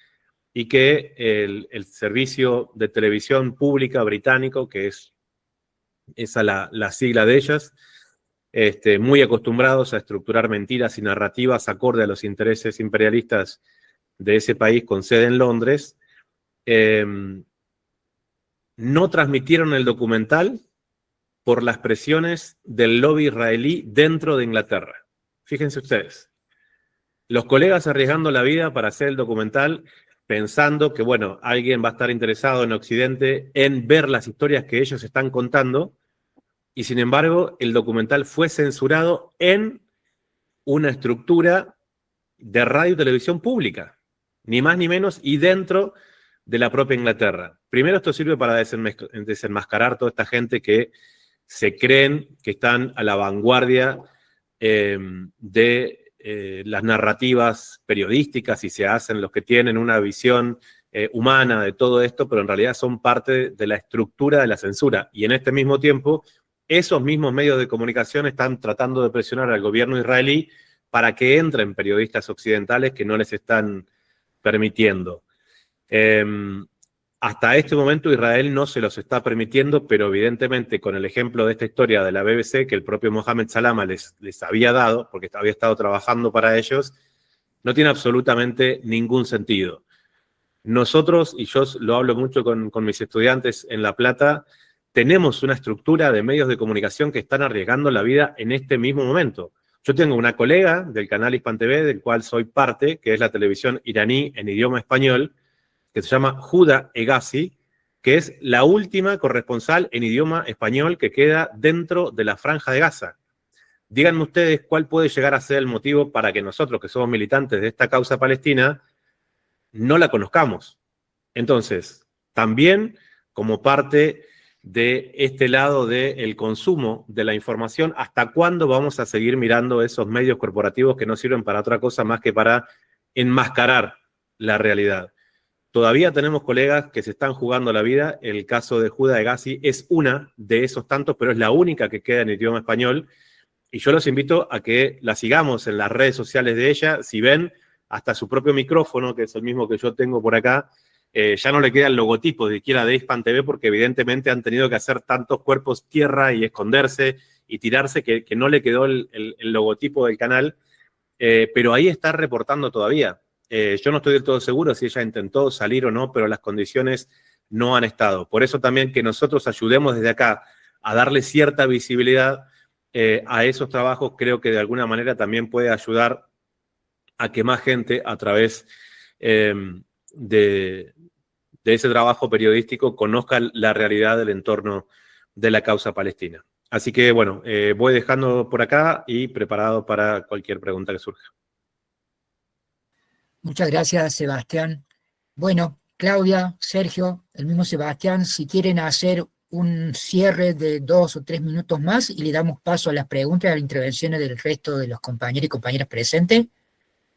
y que el servicio de televisión pública británico, que es esa la sigla de ellas, muy acostumbrados a estructurar mentiras y narrativas acorde a los intereses imperialistas de ese país con sede en Londres, no transmitieron el documental por las presiones del lobby israelí dentro de Inglaterra. Fíjense ustedes, los colegas arriesgando la vida para hacer el documental, pensando que, bueno, alguien va a estar interesado en Occidente en ver las historias que ellos están contando, y sin embargo, el documental fue censurado en una estructura de radio y televisión pública, ni más ni menos, y dentro de la propia Inglaterra. Primero, esto sirve para desenmascarar toda esta gente que se creen que están a la vanguardia de las narrativas periodísticas y se hacen los que tienen una visión humana de todo esto, pero en realidad son parte de la estructura de la censura. Y en este mismo tiempo, esos mismos medios de comunicación están tratando de presionar al gobierno israelí para que entren periodistas occidentales que no les están permitiendo. Hasta este momento Israel no se los está permitiendo, pero evidentemente con el ejemplo de esta historia de la BBC, que el propio Mohamed Salama les había dado, porque había estado trabajando para ellos, no tiene absolutamente ningún sentido. Nosotros, y yo lo hablo mucho con mis estudiantes en La Plata, tenemos una estructura de medios de comunicación que están arriesgando la vida en este mismo momento. Yo tengo una colega del canal Hispan TV, del cual soy parte, que es la televisión iraní en idioma español, que se llama Huda Hegazi, que es la última corresponsal en idioma español que queda dentro de la Franja de Gaza. Díganme ustedes cuál puede llegar a ser el motivo para que nosotros, que somos militantes de esta causa palestina, no la conozcamos. Entonces, también como parte de este lado del consumo de la información, ¿hasta cuándo vamos a seguir mirando esos medios corporativos que no sirven para otra cosa más que para enmascarar la realidad? Todavía tenemos colegas que se están jugando la vida. El caso de Huda Hegazi es una de esos tantos, pero es la única que queda en idioma español. Y yo los invito a que la sigamos en las redes sociales de ella. Si ven, hasta su propio micrófono, que es el mismo que yo tengo por acá, ya no le queda el logotipo de siquiera de Hispan TV, porque evidentemente han tenido que hacer tantos cuerpos tierra y esconderse y tirarse que no le quedó el logotipo del canal. Pero ahí está reportando todavía. Yo no estoy del todo seguro si ella intentó salir o no, pero las condiciones no han estado. Por eso también que nosotros ayudemos desde acá a darle cierta visibilidad a esos trabajos, creo que de alguna manera también puede ayudar a que más gente a través de ese trabajo periodístico conozca la realidad del entorno de la causa palestina. Así que bueno, voy dejando por acá y preparado para cualquier pregunta que surja. Muchas gracias, Sebastián. Bueno, Claudia, Sergio, el mismo Sebastián, si quieren hacer un cierre de 2 o 3 minutos más y le damos paso a las preguntas y a las intervenciones del resto de los compañeros y compañeras presentes,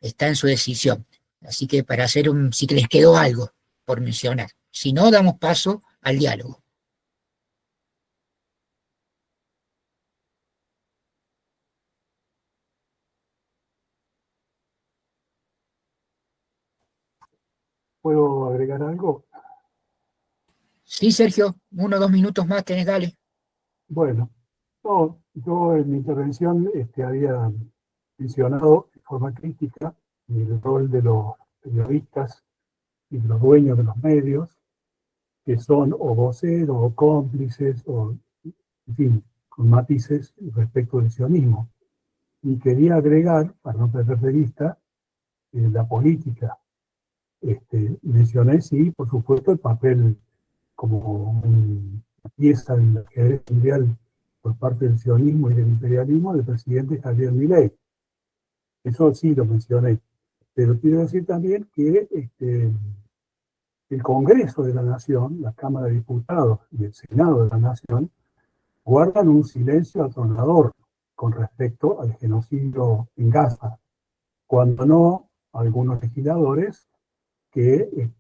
está en su decisión. Así que para hacer si les quedó algo por mencionar. Si no, damos paso al diálogo. ¿Puedo agregar algo? Sí, Sergio, 1 o 2 minutos más tenés, dale. Bueno, no, yo en mi intervención había mencionado de forma crítica el rol de los periodistas y de los dueños de los medios, que son o voceros o cómplices, o, en fin, con matices respecto del sionismo. Y quería agregar, para no perder de vista, la política. Mencioné, sí, por supuesto, el papel como una pieza del ajedrez mundial por parte del sionismo y del imperialismo del presidente Javier Milei. Eso sí lo mencioné. Pero quiero decir también que el Congreso de la Nación, la Cámara de Diputados y el Senado de la Nación, guardan un silencio atronador con respecto al genocidio en Gaza, cuando no algunos legisladores que,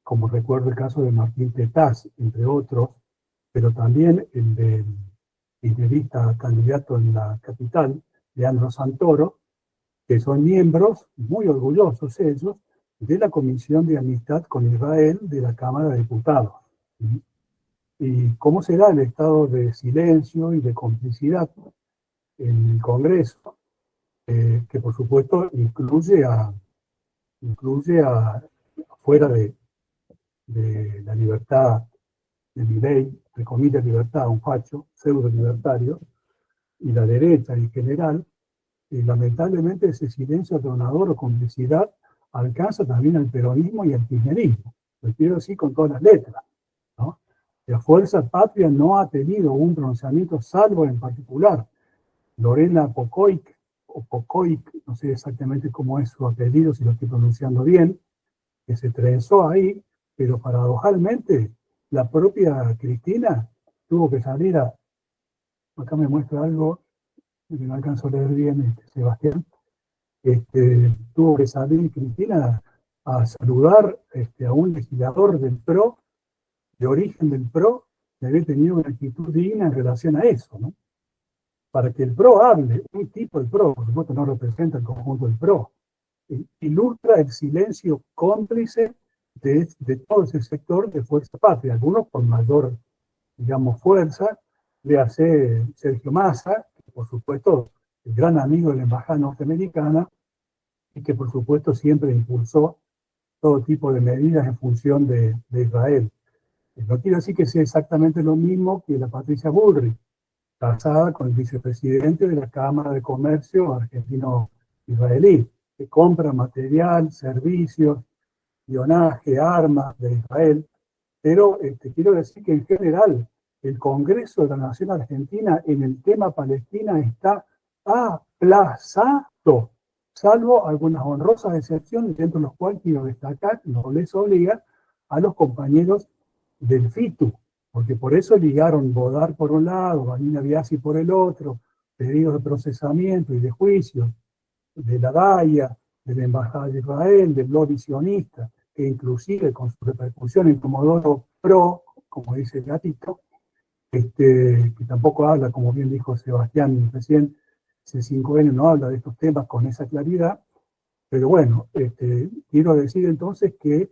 como recuerdo el caso de Martín Tetaz, entre otros, pero también el del kirchnerista candidato en la capital, Leandro Santoro, que son miembros, muy orgullosos ellos, de la Comisión de Amistad con Israel de la Cámara de Diputados. ¿Y cómo será el estado de silencio y de complicidad en el Congreso? Que por supuesto incluye fuera de la libertad de Milei, de comillas libertad, un facho, pseudo libertario, y la derecha en general, y lamentablemente ese silencio atronador o complicidad alcanza también al peronismo y al kirchnerismo. Lo quiero decir con todas las letras, ¿no? La Fuerza Patria no ha tenido un pronunciamiento, salvo en particular Lorena Pocoic, o Pocoic, no sé exactamente cómo es su apellido, si lo estoy pronunciando bien, que se trenzó ahí, pero paradojalmente la propia Cristina tuvo que salir acá me muestra algo que no alcanzo a leer bien, Sebastián, tuvo que salir Cristina a saludar a un legislador del PRO, de origen del PRO, que había tenido una actitud digna en relación a eso, ¿no? Para que el PRO hable, un tipo del PRO, por supuesto no representa el conjunto del PRO, ilustra el silencio cómplice de todo ese sector de Fuerza Patria, algunos con mayor, digamos, fuerza, le hace Sergio Massa, que por supuesto el gran amigo de la embajada norteamericana, y que por supuesto siempre impulsó todo tipo de medidas en función de Israel. No quiero decir que sea exactamente lo mismo que la Patricia Bullrich, casada con el vicepresidente de la Cámara de Comercio argentino-israelí, que compra material, servicios, espionaje, armas de Israel. Pero quiero decir que en general el Congreso de la Nación Argentina en el tema Palestina está aplazado, salvo algunas honrosas excepciones, dentro de los cuales quiero destacar, no les obliga a los compañeros del FITU, porque por eso ligaron Bodar por un lado, Vanina Biasi por el otro, pedidos de procesamiento y de juicio de la DAIA, de la Embajada de Israel, del lobby sionista, que inclusive con su repercusión en Comodoro Pro, como dice el gatito, que tampoco habla, como bien dijo Sebastián recién, C5N no habla de estos temas con esa claridad, pero bueno, quiero decir entonces que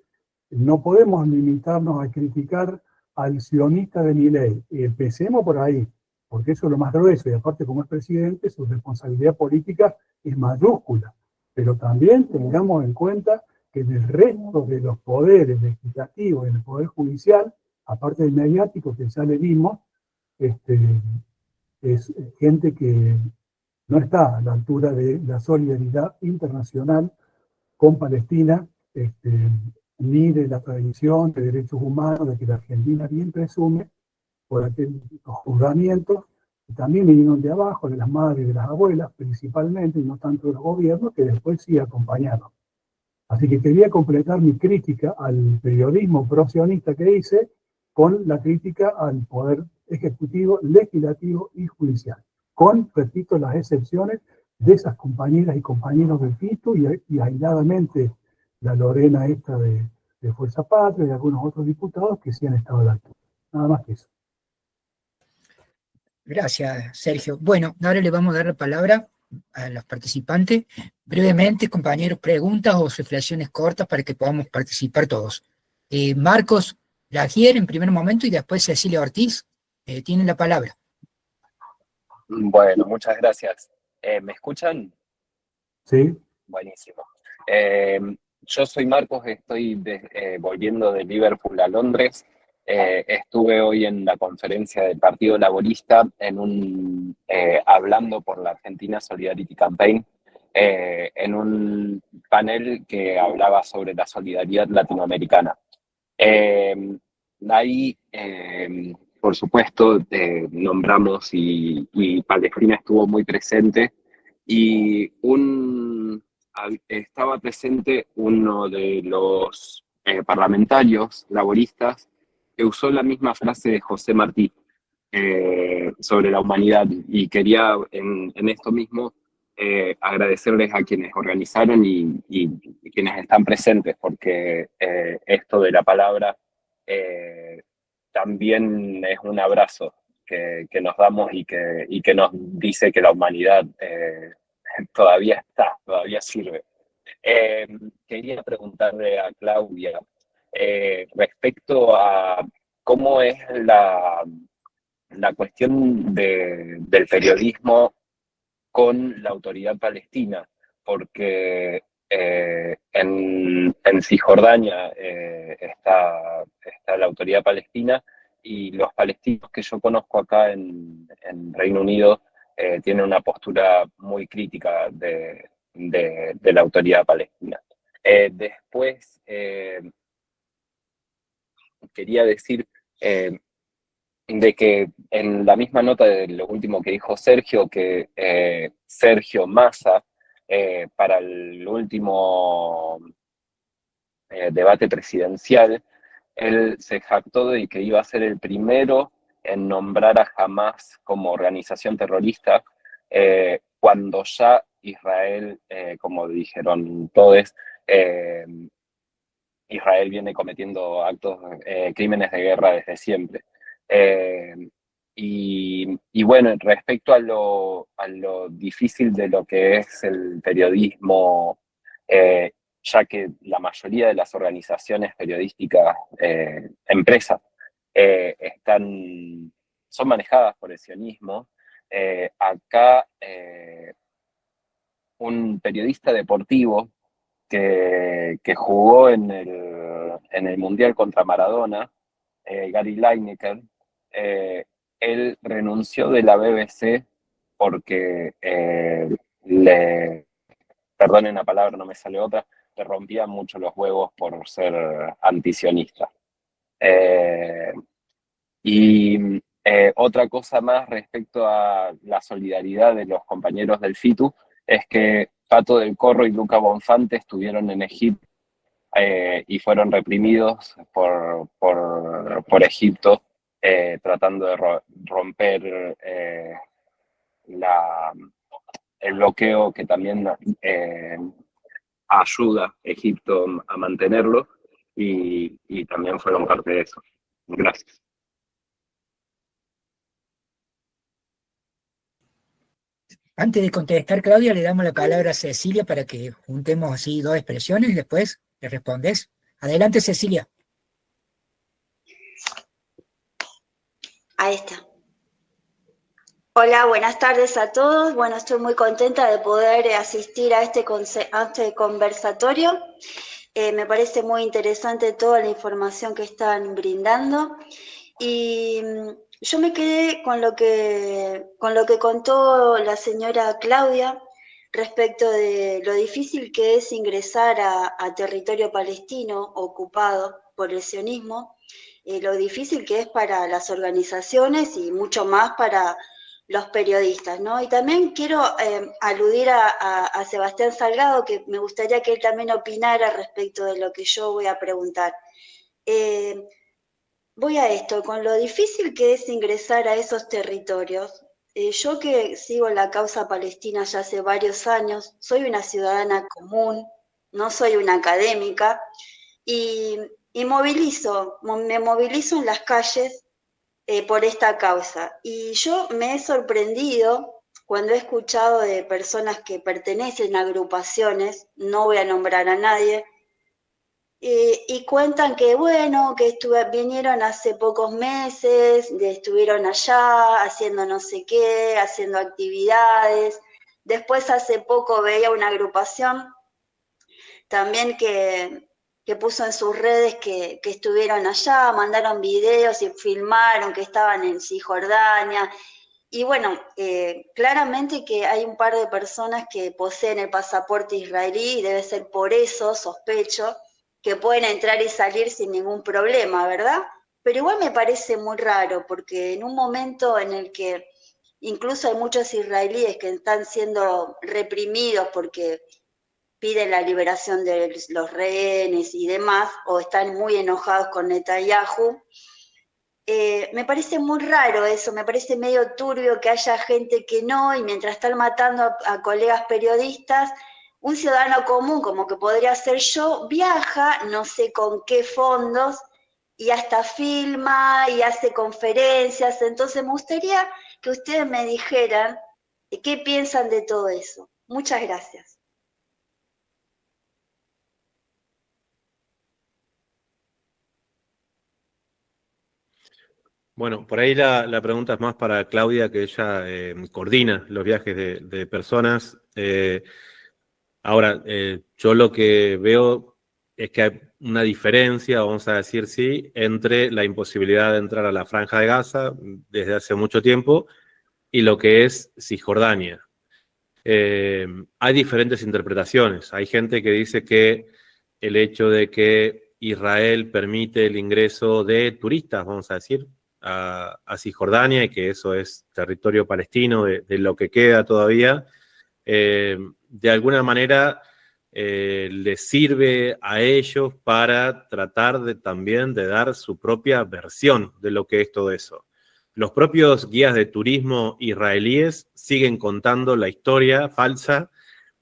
no podemos limitarnos a criticar al sionista de Milei. Empecemos por ahí, porque eso es lo más grueso, y aparte como es presidente, su responsabilidad política es mayúscula. Pero también tengamos en cuenta que en el resto de los poderes legislativos, en el poder judicial, aparte del mediático que ya le dimos, es gente que no está a la altura de la solidaridad internacional con Palestina, ni de la tradición de derechos humanos de que la Argentina bien presume por aquellos juzgamientos, que también vinieron de abajo, de las madres y de las abuelas principalmente, y no tanto de los gobiernos, que después sí acompañaron. Así que quería completar mi crítica al periodismo pro-sionista que hice con la crítica al poder ejecutivo, legislativo y judicial, con, repito, las excepciones de esas compañeras y compañeros del FITU y aisladamente la Lorena esta de Fuerza Patria y algunos otros diputados que sí han estado a la altura. Nada más que eso. Gracias, Sergio. Bueno, ahora le vamos a dar la palabra a los participantes. Brevemente, compañeros, preguntas o reflexiones cortas para que podamos participar todos. Marcos Lagier en primer momento y después Cecilia Ortiz. Tienen la palabra. Bueno, muchas gracias. ¿Me escuchan? Sí, Buenísimo. Yo soy Marcos, estoy volviendo de Liverpool a Londres. Estuve hoy en la conferencia del Partido Laborista hablando por la Argentina Solidarity Campaign, en un panel que hablaba sobre la solidaridad latinoamericana. Ahí, por supuesto, nombramos y Palestina estuvo muy presente, y estaba presente uno de los parlamentarios laboristas que usó la misma frase de José Martí sobre la humanidad, y quería en esto mismo agradecerles a quienes organizaron y quienes están presentes, porque esto de la palabra también es un abrazo que nos damos y que nos dice que la humanidad todavía está, todavía sirve. Quería preguntarle a Claudia respecto a cómo es la cuestión del periodismo con la autoridad palestina, porque en Cisjordania está la autoridad palestina, y los palestinos que yo conozco acá en Reino Unido tienen una postura muy crítica de la autoridad palestina. Después, quería decir de que en la misma nota de lo último que dijo Sergio, que Sergio Massa, para el último debate presidencial, él se jactó de que iba a ser el primero en nombrar a Hamás como organización terrorista, cuando ya Israel, como dijeron todos, Israel viene cometiendo crímenes de guerra desde siempre. Y bueno, respecto a lo difícil de lo que es el periodismo, ya que la mayoría de las organizaciones periodísticas, empresas, son manejadas por el sionismo, acá un periodista deportivo que jugó en el Mundial contra Maradona, Gary Lineker, él renunció de la BBC porque perdonen la palabra, no me sale otra, le rompían mucho los huevos por ser antisionista. Y otra cosa más respecto a la solidaridad de los compañeros del FITU es que Pato del Corro y Luca Bonfante estuvieron en Egipto y fueron reprimidos por Egipto, tratando de romper el bloqueo que también ayuda a Egipto a mantenerlo, y también fueron parte de eso. Gracias. Antes de contestar, Claudia, le damos la palabra a Cecilia para que juntemos así dos expresiones y después le respondes. Adelante, Cecilia. Ahí está. Hola, buenas tardes a todos. Bueno, estoy muy contenta de poder asistir a este conversatorio. Me parece muy interesante toda la información que están brindando. Y yo me quedé con lo que contó la señora Claudia respecto de lo difícil que es ingresar a territorio palestino ocupado por el sionismo, lo difícil que es para las organizaciones y mucho más para los periodistas, ¿no? Y también quiero aludir a Sebastián Salgado, que me gustaría que él también opinara respecto de lo que yo voy a preguntar. Voy a esto, con lo difícil que es ingresar a esos territorios. Yo que sigo la causa palestina ya hace varios años, soy una ciudadana común, no soy una académica, y me movilizo en las calles por esta causa. Y yo me he sorprendido cuando he escuchado de personas que pertenecen a agrupaciones, no voy a nombrar a nadie, y cuentan que, bueno, que vinieron hace pocos meses, estuvieron allá haciendo no sé qué, haciendo actividades, Después hace poco veía una agrupación también que puso en sus redes que estuvieron allá, mandaron videos y filmaron que estaban en Cisjordania. Y bueno, claramente que hay un par de personas que poseen el pasaporte israelí y debe ser por eso, sospecho, que pueden entrar y salir sin ningún problema, ¿verdad? Pero igual me parece muy raro, porque en un momento en el que incluso hay muchos israelíes que están siendo reprimidos porque piden la liberación de los rehenes y demás, o están muy enojados con Netanyahu. Me parece muy raro eso, me parece medio turbio que haya gente que no, y mientras están matando a colegas periodistas, un ciudadano común, como que podría ser yo, viaja, no sé con qué fondos, y hasta filma y hace conferencias. Entonces me gustaría que ustedes me dijeran qué piensan de todo eso. Muchas gracias. Bueno, por ahí la pregunta es más para Claudia, que ella coordina los viajes de personas. Ahora, yo lo que veo es que hay una diferencia, vamos a decir sí, entre la imposibilidad de entrar a la Franja de Gaza desde hace mucho tiempo y lo que es Cisjordania. Hay diferentes interpretaciones. Hay gente que dice que el hecho de que Israel permite el ingreso de turistas, vamos a decir, a Cisjordania, y que eso es territorio palestino de lo que queda todavía, de alguna manera les sirve a ellos para tratar también de dar su propia versión de lo que es todo eso. Los propios guías de turismo israelíes siguen contando la historia falsa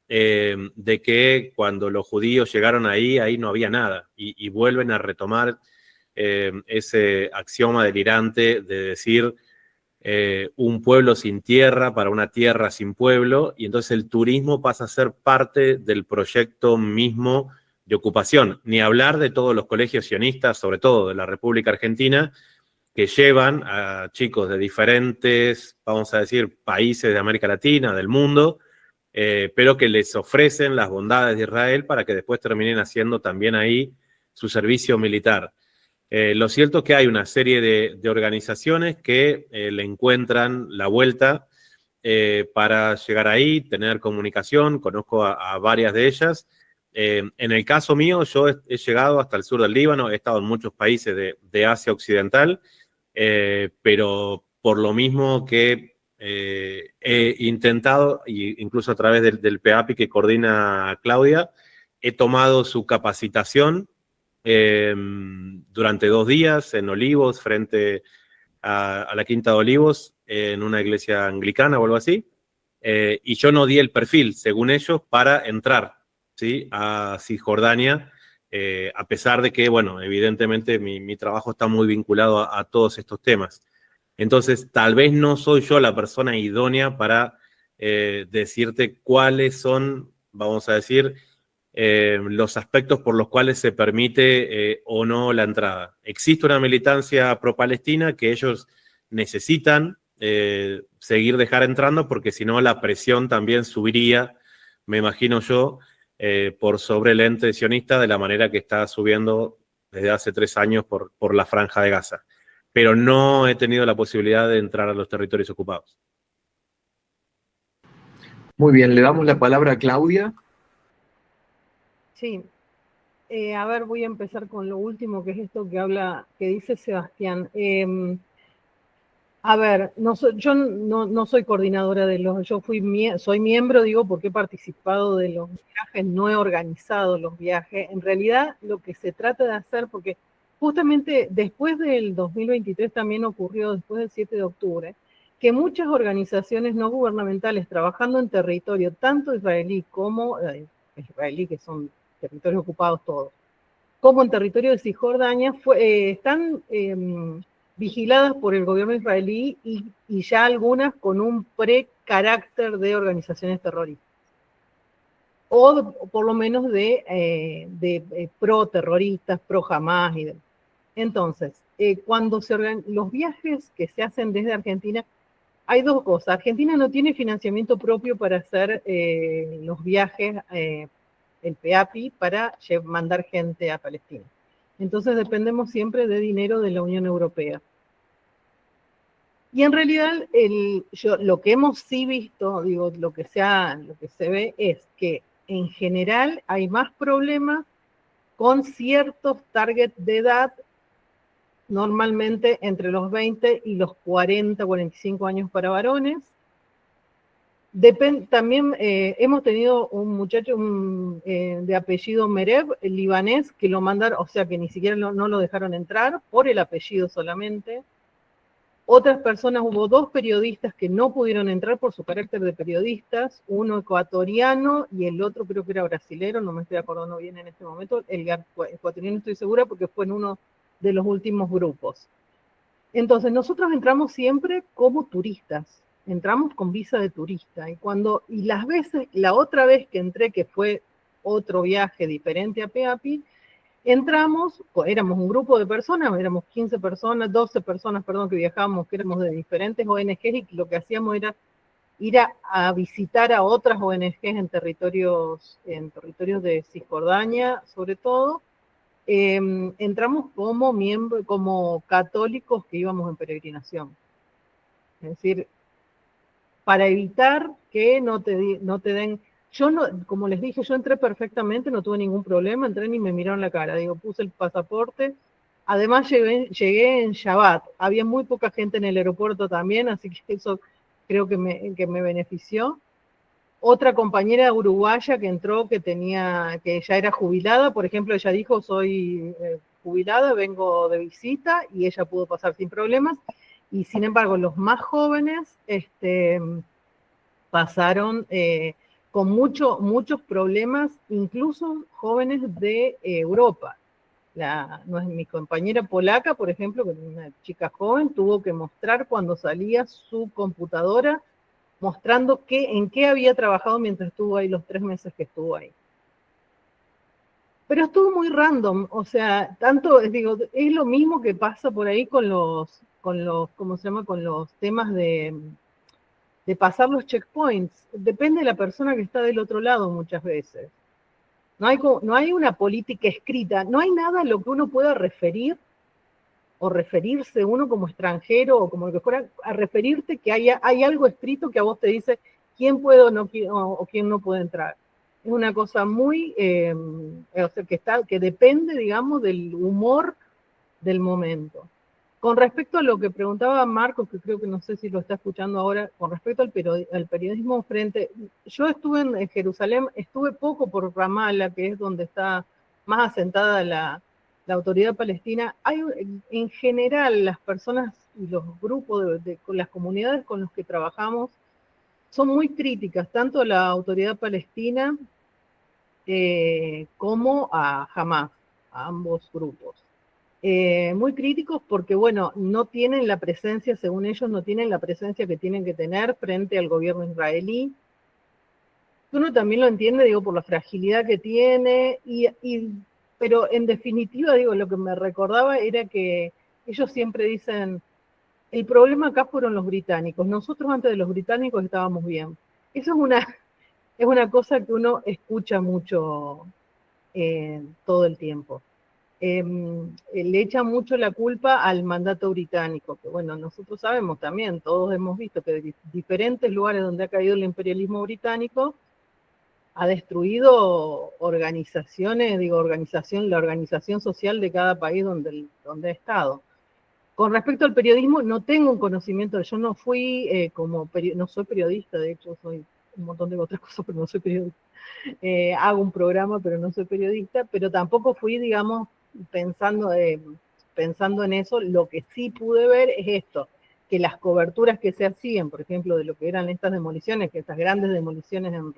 de que cuando los judíos llegaron ahí no había nada, y vuelven a retomar ese axioma delirante de decir un pueblo sin tierra para una tierra sin pueblo, y entonces el turismo pasa a ser parte del proyecto mismo de ocupación. Ni hablar de todos los colegios sionistas, sobre todo de la República Argentina, que llevan a chicos de diferentes, vamos a decir, países de América Latina, del mundo, pero que les ofrecen las bondades de Israel para que después terminen haciendo también ahí su servicio militar. Lo cierto es que hay una serie de organizaciones que le encuentran la vuelta para llegar ahí, tener comunicación. Conozco a varias de ellas. En el caso mío, yo he llegado hasta el sur del Líbano, he estado en muchos países de Asia Occidental, pero por lo mismo que he intentado, incluso a través del PEAPI que coordina Claudia, he tomado su capacitación durante 2 días en Olivos, frente a la Quinta de Olivos, en una iglesia anglicana o algo así, y yo no di el perfil, según ellos, para entrar, ¿sí?, a Cisjordania, a pesar de que, bueno, evidentemente mi trabajo está muy vinculado a todos estos temas. Entonces, tal vez no soy yo la persona idónea para decirte cuáles son, vamos a decir, los aspectos por los cuales se permite o no la entrada. Existe una militancia pro-palestina que ellos necesitan seguir dejar entrando, porque si no la presión también subiría, me imagino yo, por sobre el ente sionista, de la manera que está subiendo desde hace 3 años por la Franja de Gaza. Pero no he tenido la posibilidad de entrar a los territorios ocupados. Muy bien, le damos la palabra a Claudia. Sí, a ver, voy a empezar con lo último, que es esto que dice Sebastián. A ver, yo no soy coordinadora de soy miembro, digo, porque he participado de los viajes, no he organizado los viajes. En realidad, lo que se trata de hacer, porque justamente después del 2023 también ocurrió, después del 7 de octubre, que muchas organizaciones no gubernamentales trabajando en territorio, tanto israelí como israelí, que son territorios ocupados todos, como en territorio de Cisjordania, están vigiladas por el gobierno israelí y ya algunas con un pre-carácter de organizaciones terroristas, o por lo menos de pro-terroristas, pro-Hamás y demás. Entonces, cuando los viajes que se hacen desde Argentina, hay dos cosas. Argentina no tiene financiamiento propio para hacer los viajes, el PEAPI, para mandar gente a Palestina. Entonces dependemos siempre de dinero de la Unión Europea. Y en realidad lo que hemos sí visto, digo, lo que se ve es que en general hay más problemas con ciertos targets de edad, normalmente entre los 20 y los 40, 45 años para varones. También hemos tenido un muchacho de apellido Merev, libanés, que lo mandaron, o sea que ni siquiera no lo dejaron entrar por el apellido solamente. Otras personas, hubo 2 periodistas que no pudieron entrar por su carácter de periodistas, uno ecuatoriano y el otro creo que era brasilero, no me estoy acordando bien en este momento, el ecuatoriano estoy segura porque fue en uno de los últimos grupos. Entonces nosotros entramos siempre como turistas, entramos con visa de turista, y la otra vez que entré, que fue otro viaje diferente a PEAPI, entramos, éramos un grupo de personas, éramos 15 personas, 12 personas, perdón, que viajábamos, que éramos de diferentes ONGs, y lo que hacíamos era ir a visitar a otras ONGs en territorios de Cisjordania, sobre todo. Entramos como católicos que íbamos en peregrinación. Es decir, para evitar que no te den... Yo no, como les dije, yo entré perfectamente, no tuve ningún problema, entré ni me miraron la cara, digo, puse el pasaporte, además llegué en Shabbat, había muy poca gente en el aeropuerto también, así que eso creo que me benefició. Otra compañera uruguaya que entró, que ya era jubilada, por ejemplo, ella dijo, soy jubilada, vengo de visita, y ella pudo pasar sin problemas, y sin embargo los más jóvenes pasaron con muchos problemas, incluso jóvenes de Europa. Mi compañera polaca, por ejemplo, que es una chica joven, tuvo que mostrar cuando salía su computadora, mostrando en qué había trabajado mientras estuvo ahí los 3 meses que estuvo ahí. Pero estuvo muy random, o sea, es lo mismo que pasa por ahí con los ¿cómo se llama? Con los temas de pasar los checkpoints. Depende de la persona que está del otro lado muchas veces. No hay una política escrita, no hay nada a lo que uno pueda referir o referirse uno como extranjero o como lo que fuera, a referirte que hay algo escrito que a vos te dice quién puede o quién no puede entrar. Es una cosa muy, o sea, que depende, digamos, del humor del momento. Con respecto a lo que preguntaba Marcos, que creo que no sé si lo está escuchando ahora, con respecto al periodismo frente, yo estuve en Jerusalén, estuve poco por Ramallah, que es donde está más asentada la autoridad palestina. En general, las personas y los grupos con las comunidades con los que trabajamos son muy críticas, tanto a la autoridad palestina como a Hamás, a ambos grupos. Muy críticos porque, bueno, no tienen la presencia, según ellos, no tienen la presencia que tienen que tener frente al gobierno israelí. Uno también lo entiende, digo, por la fragilidad que tiene, pero en definitiva, digo, lo que me recordaba era que ellos siempre dicen, el problema acá fueron los británicos, nosotros antes de los británicos estábamos bien. Eso es una cosa que uno escucha mucho todo el tiempo. Le echa mucho la culpa al mandato británico, que bueno, nosotros sabemos también, todos hemos visto que de diferentes lugares donde ha caído el imperialismo británico, ha destruido organizaciones, la organización social de cada país donde ha estado. Con respecto al periodismo, no tengo un conocimiento, yo no fui no soy periodista, de hecho soy un montón de otras cosas, pero no soy periodista. Hago un programa, pero no soy periodista, pero tampoco fui, digamos, pensando en eso. Lo que sí pude ver es esto, que las coberturas que se hacían, por ejemplo, de lo que eran estas demoliciones, que estas grandes demoliciones en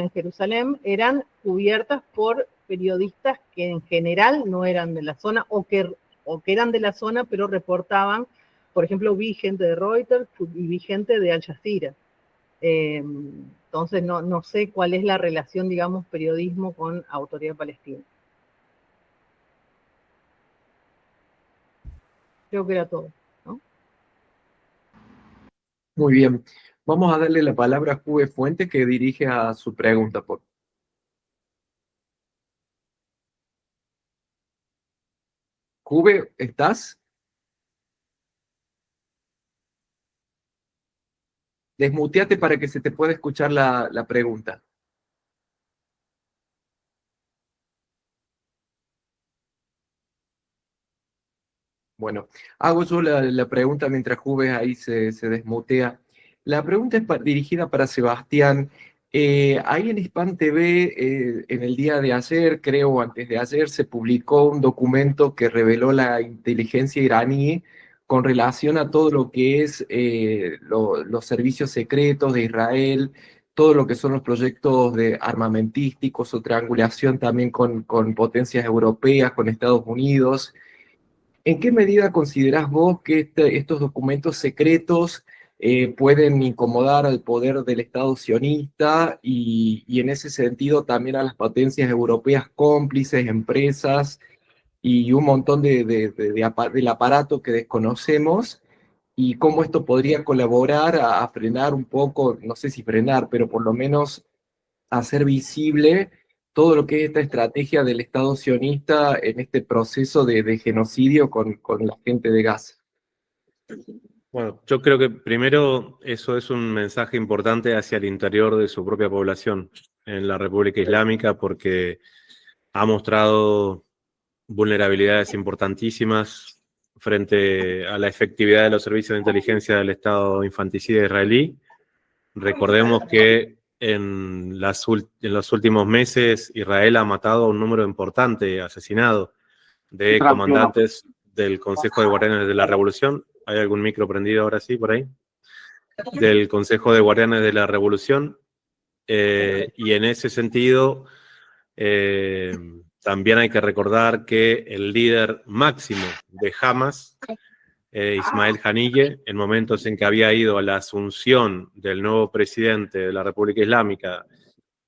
Jerusalén, eran cubiertas por periodistas que en general no eran de la zona o que eran de la zona, pero reportaban, por ejemplo, vi gente de Reuters y vi gente de Al Jazeera. Entonces no sé cuál es la relación, digamos, periodismo con autoridad palestina. Creo que era todo, ¿no? Muy bien. Vamos a darle la palabra a Juve Fuentes, que dirige a su pregunta. Juve, ¿estás? Desmuteate para que se te pueda escuchar la pregunta. Bueno, hago yo la pregunta mientras Juve ahí se desmutea. La pregunta es dirigida para Sebastián. Ahí en Hispan TV, en el día de ayer, creo, antes de ayer, se publicó un documento que reveló la inteligencia iraní con relación a todo lo que es los servicios secretos de Israel, todo lo que son los proyectos de armamentísticos o triangulación también con potencias europeas, con Estados Unidos. ¿En qué medida considerás vos que estos documentos secretos pueden incomodar al poder del Estado sionista y en ese sentido también a las potencias europeas cómplices, empresas y un montón del aparato que desconocemos? ¿Y cómo esto podría colaborar a frenar un poco, no sé si frenar, pero por lo menos hacer visible todo lo que es esta estrategia del Estado sionista en este proceso de genocidio con la gente de Gaza? Bueno, yo creo que primero eso es un mensaje importante hacia el interior de su propia población en la República Islámica, porque ha mostrado vulnerabilidades importantísimas frente a la efectividad de los servicios de inteligencia del Estado infanticida israelí. Recordemos que en los últimos meses Israel ha matado a un número importante, asesinado, de comandantes del Consejo de Guardianes de la Revolución. ¿Hay algún micro prendido ahora sí por ahí? Del Consejo de Guardianes de la Revolución. Y en ese sentido, también hay que recordar que el líder máximo de Hamas, Ismael Haniyeh, en momentos en que había ido a la asunción del nuevo presidente de la República Islámica,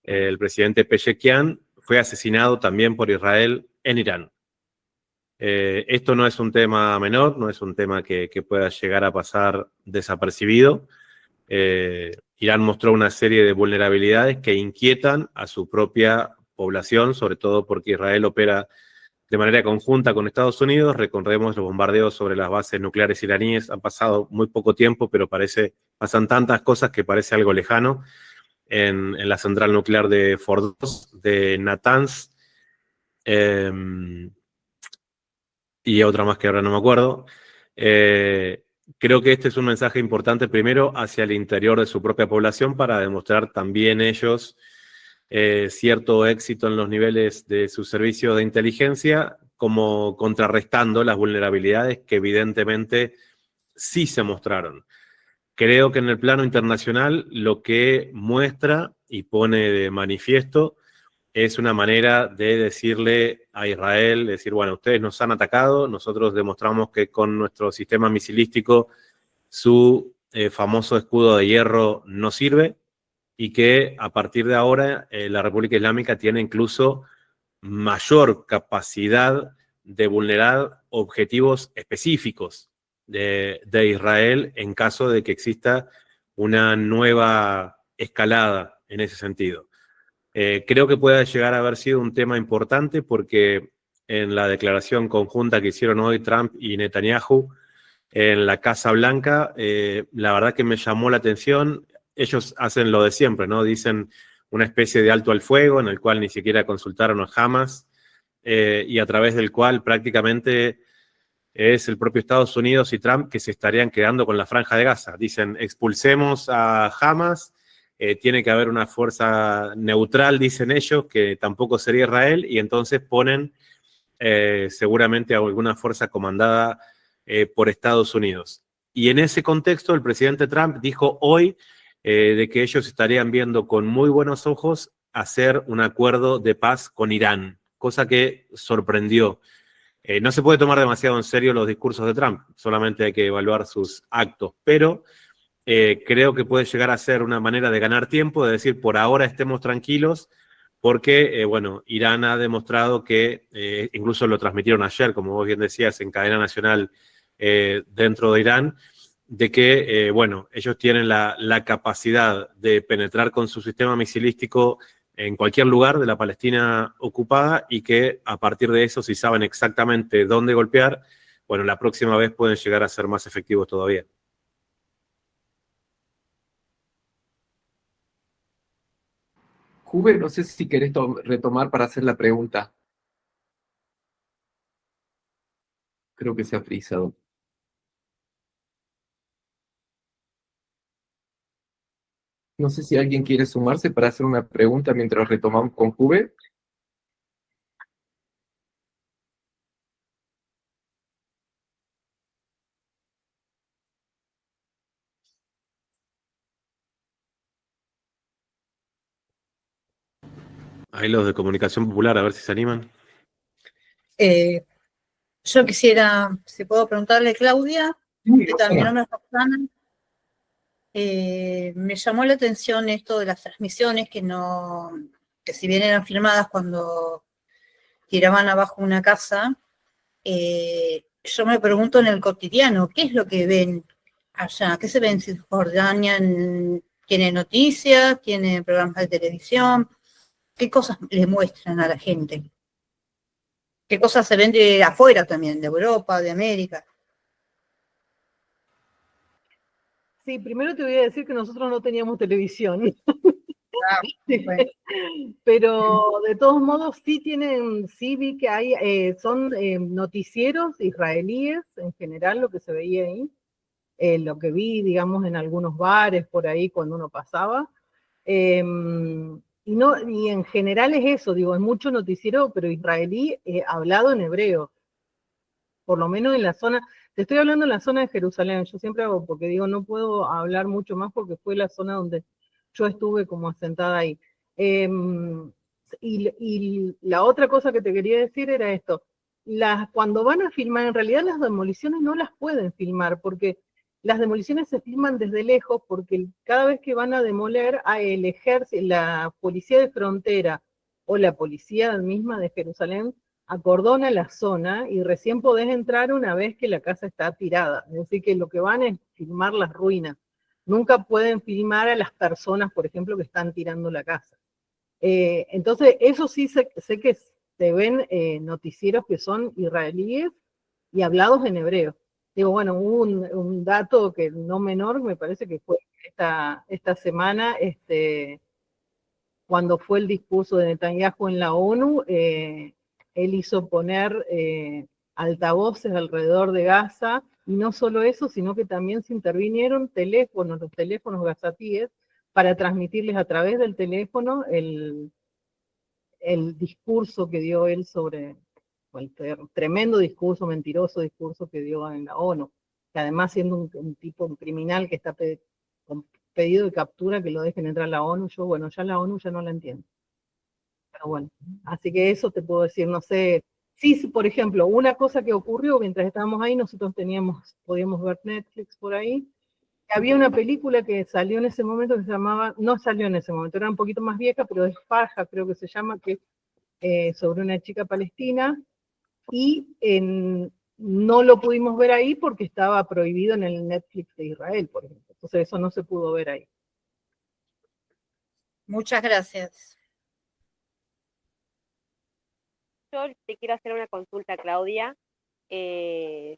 el presidente Pezeshkian, fue asesinado también por Israel en Irán. Esto no es un tema menor, no es un tema que pueda llegar a pasar desapercibido. Irán mostró una serie de vulnerabilidades que inquietan a su propia población, sobre todo porque Israel opera de manera conjunta con Estados Unidos. Recordemos los bombardeos sobre las bases nucleares iraníes. Han pasado muy poco tiempo, pero pasan tantas cosas que parece algo lejano. En la central nuclear de Fordow, de Natanz, y otra más que ahora no me acuerdo. Creo que este es un mensaje importante primero hacia el interior de su propia población para demostrar también ellos cierto éxito en los niveles de su servicio de inteligencia, como contrarrestando las vulnerabilidades que evidentemente sí se mostraron. Creo que en el plano internacional lo que muestra y pone de manifiesto es una manera de decirle a Israel, decir, bueno, ustedes nos han atacado, nosotros demostramos que con nuestro sistema misilístico su famoso escudo de hierro no sirve, y que a partir de ahora la República Islámica tiene incluso mayor capacidad de vulnerar objetivos específicos de Israel en caso de que exista una nueva escalada en ese sentido. Creo que puede llegar a haber sido un tema importante porque en la declaración conjunta que hicieron hoy Trump y Netanyahu en la Casa Blanca, la verdad que me llamó la atención. Ellos hacen lo de siempre, ¿no? Dicen una especie de alto al fuego en el cual ni siquiera consultaron a Hamas y a través del cual prácticamente es el propio Estados Unidos y Trump que se estarían quedando con la Franja de Gaza. Dicen, expulsemos a Hamas, tiene que haber una fuerza neutral, dicen ellos, que tampoco sería Israel, y entonces ponen seguramente a alguna fuerza comandada por Estados Unidos. Y en ese contexto el presidente Trump dijo hoy de que ellos estarían viendo con muy buenos ojos hacer un acuerdo de paz con Irán, cosa que sorprendió. No se puede tomar demasiado en serio los discursos de Trump, solamente hay que evaluar sus actos, pero creo que puede llegar a ser una manera de ganar tiempo, de decir, por ahora estemos tranquilos, porque, bueno, Irán ha demostrado que, incluso lo transmitieron ayer, como vos bien decías, en cadena nacional dentro de Irán, de que, bueno, ellos tienen la capacidad de penetrar con su sistema misilístico en cualquier lugar de la Palestina ocupada y que a partir de eso, si saben exactamente dónde golpear, bueno, la próxima vez pueden llegar a ser más efectivos todavía. Juve, no sé si querés retomar para hacer la pregunta. Creo que se ha frisado. No sé si alguien quiere sumarse para hacer una pregunta mientras retomamos con Juve. Ahí los de Comunicación Popular, a ver si se animan. Yo quisiera, si puedo preguntarle a Claudia, Sí, y también a Roxana. una Roxana, me llamó la atención esto de las transmisiones que si bien eran filmadas cuando tiraban abajo una casa, yo me pregunto en el cotidiano, ¿qué es lo que ven allá? ¿Qué se ve en Cisjordania? ¿Tiene noticias? ¿Tiene programas de televisión? ¿Qué cosas le muestran a la gente? ¿Qué cosas se ven de afuera también, de Europa, de América? Sí, primero te voy a decir que nosotros no teníamos televisión. Bueno. Pero de todos modos sí vi que son noticieros israelíes en general lo que se veía ahí, lo que vi, digamos, en algunos bares por ahí cuando uno pasaba. Y en general es eso, digo, es mucho noticiero, pero israelí hablado en hebreo, por lo menos en la zona, te estoy hablando en la zona de Jerusalén, yo siempre hago, porque digo, no puedo hablar mucho más porque fue la zona donde yo estuve como asentada ahí. Y la otra cosa que te quería decir era esto, cuando van a filmar, en realidad las demoliciones no las pueden filmar, porque las demoliciones se filman desde lejos, porque cada vez que van a demoler, el ejército, la policía de frontera o la policía misma de Jerusalén acordona la zona y recién podés entrar una vez que la casa está tirada. Es decir, que lo que van es filmar las ruinas. Nunca pueden filmar a las personas, por ejemplo, que están tirando la casa. Entonces, eso sí sé que se ven noticieros que son israelíes y hablados en hebreo. Digo, bueno, hubo un dato que no menor, me parece que fue esta semana, cuando fue el discurso de Netanyahu en la ONU, él hizo poner altavoces alrededor de Gaza, y no solo eso, sino que también se intervinieron los teléfonos gazatíes, para transmitirles a través del teléfono el discurso que dio él sobre, el tremendo discurso, mentiroso discurso que dio en la ONU, que además siendo un tipo, un criminal que está con pedido de captura, que lo dejen entrar a la ONU, bueno, ya la ONU ya no la entiendo. Pero bueno, así que eso te puedo decir, no sé. Sí, por ejemplo, una cosa que ocurrió mientras estábamos ahí, nosotros podíamos ver Netflix por ahí. Había una película que salió en ese momento que se llamaba, no salió en ese momento, era un poquito más vieja, pero es Farja, creo que se llama, que sobre una chica palestina, y no lo pudimos ver ahí porque estaba prohibido en el Netflix de Israel, por ejemplo. Entonces eso no se pudo ver ahí. Muchas gracias. Yo te quiero hacer una consulta, Claudia. ¿Qué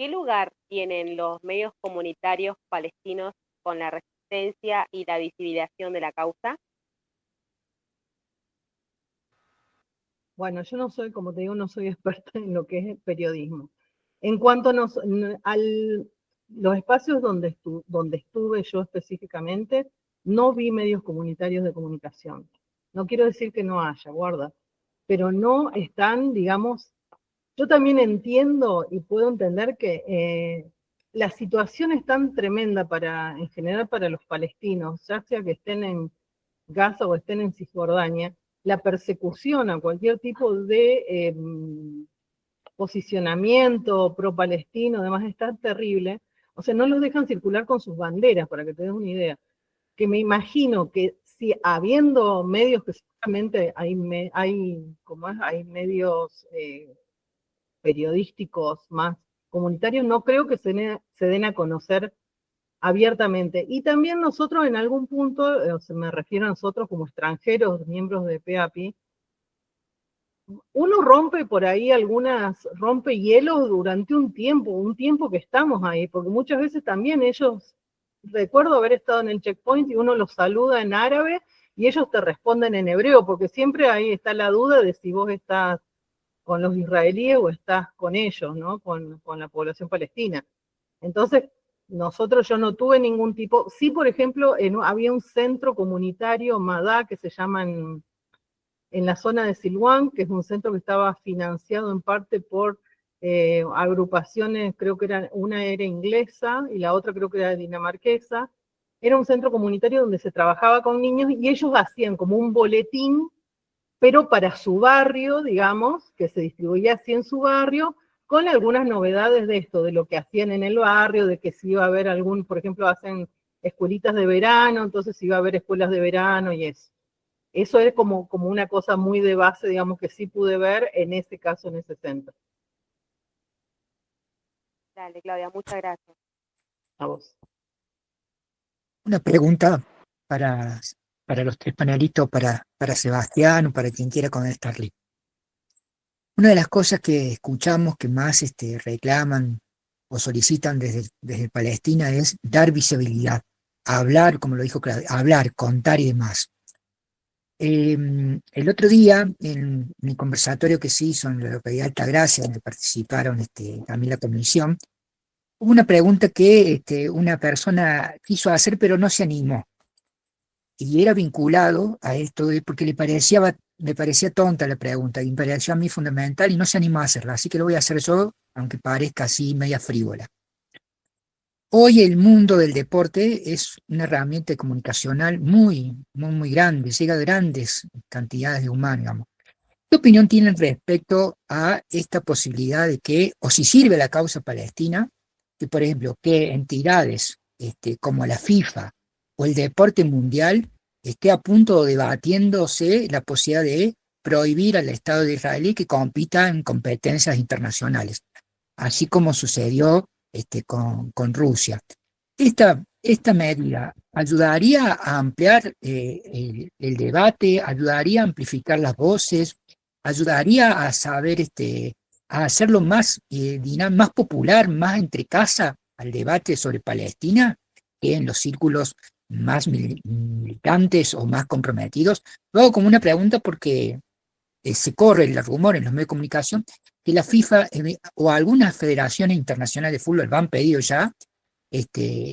lugar tienen los medios comunitarios palestinos con la resistencia y la visibilización de la causa? Bueno, yo no soy, como te digo, no soy experta en lo que es el periodismo. En cuanto a los espacios donde estuve yo específicamente, no vi medios comunitarios de comunicación. No quiero decir que no haya, guarda, pero no están, digamos, yo también entiendo y puedo entender que la situación es tan tremenda en general para los palestinos, ya sea que estén en Gaza o estén en Cisjordania, la persecución a cualquier tipo de posicionamiento pro-palestino, además está terrible. O sea, no los dejan circular con sus banderas, para que te des una idea. Que me imagino que si habiendo medios que seguramente hay medios periodísticos más comunitarios no creo que se den a conocer abiertamente. Y también nosotros en algún punto, me refiero a nosotros como extranjeros, miembros de PAPI, uno rompe por ahí rompe hielos durante un tiempo que estamos ahí, porque muchas veces también ellos, recuerdo haber estado en el checkpoint y uno los saluda en árabe y ellos te responden en hebreo, porque siempre ahí está la duda de si vos estás con los israelíes o estás con ellos, ¿no? Con la población palestina. Entonces, yo no tuve ningún tipo, sí, por ejemplo, había un centro comunitario, Madá, que se llama en la zona de Silwan, que es un centro que estaba financiado en parte por agrupaciones, creo que una era inglesa y la otra creo que era dinamarquesa. Era un centro comunitario donde se trabajaba con niños y ellos hacían como un boletín, pero para su barrio, digamos, que se distribuía así en su barrio, con algunas novedades de esto, de lo que hacían en el barrio, de que si iba a haber por ejemplo, hacen escuelitas de verano, entonces iba a haber escuelas de verano y eso. Eso es como una cosa muy de base, digamos, que sí pude ver en ese caso, en ese centro. Dale, Claudia, muchas gracias. A vos. Una pregunta para los tres panelistas, para Sebastián o para quien quiera contestarle. Una de las cosas que escuchamos que más reclaman o solicitan desde Palestina es dar visibilidad, hablar, como lo dijo Claudia, hablar, contar y demás. El otro día, en el conversatorio que se hizo en la localidad de Altagracia, donde participaron también la comisión, hubo una pregunta que una persona quiso hacer pero no se animó. Y era vinculado a esto porque me parecía tonta la pregunta, y me pareció a mí fundamental y no se animó a hacerla, así que lo voy a hacer yo, aunque parezca así media frívola. Hoy el mundo del deporte es una herramienta comunicacional muy, muy, muy grande, llega a grandes cantidades de humanos, digamos. ¿Qué opinión tienen respecto a esta posibilidad de que, o si sirve la causa palestina, que por ejemplo, que entidades como la FIFA o el deporte mundial esté a punto de debatiéndose la posibilidad de prohibir al Estado de Israel que compita en competencias internacionales, así como sucedió con Rusia? Esta medida ayudaría a ampliar el debate, ayudaría a amplificar las voces, ayudaría a saber, a hacerlo más, más popular, más entre casa al debate sobre Palestina, que en los círculos más militantes o más comprometidos. Lo hago como una pregunta porque se corre el rumor en los medios de comunicación que la FIFA o algunas federaciones internacionales de fútbol han pedido ya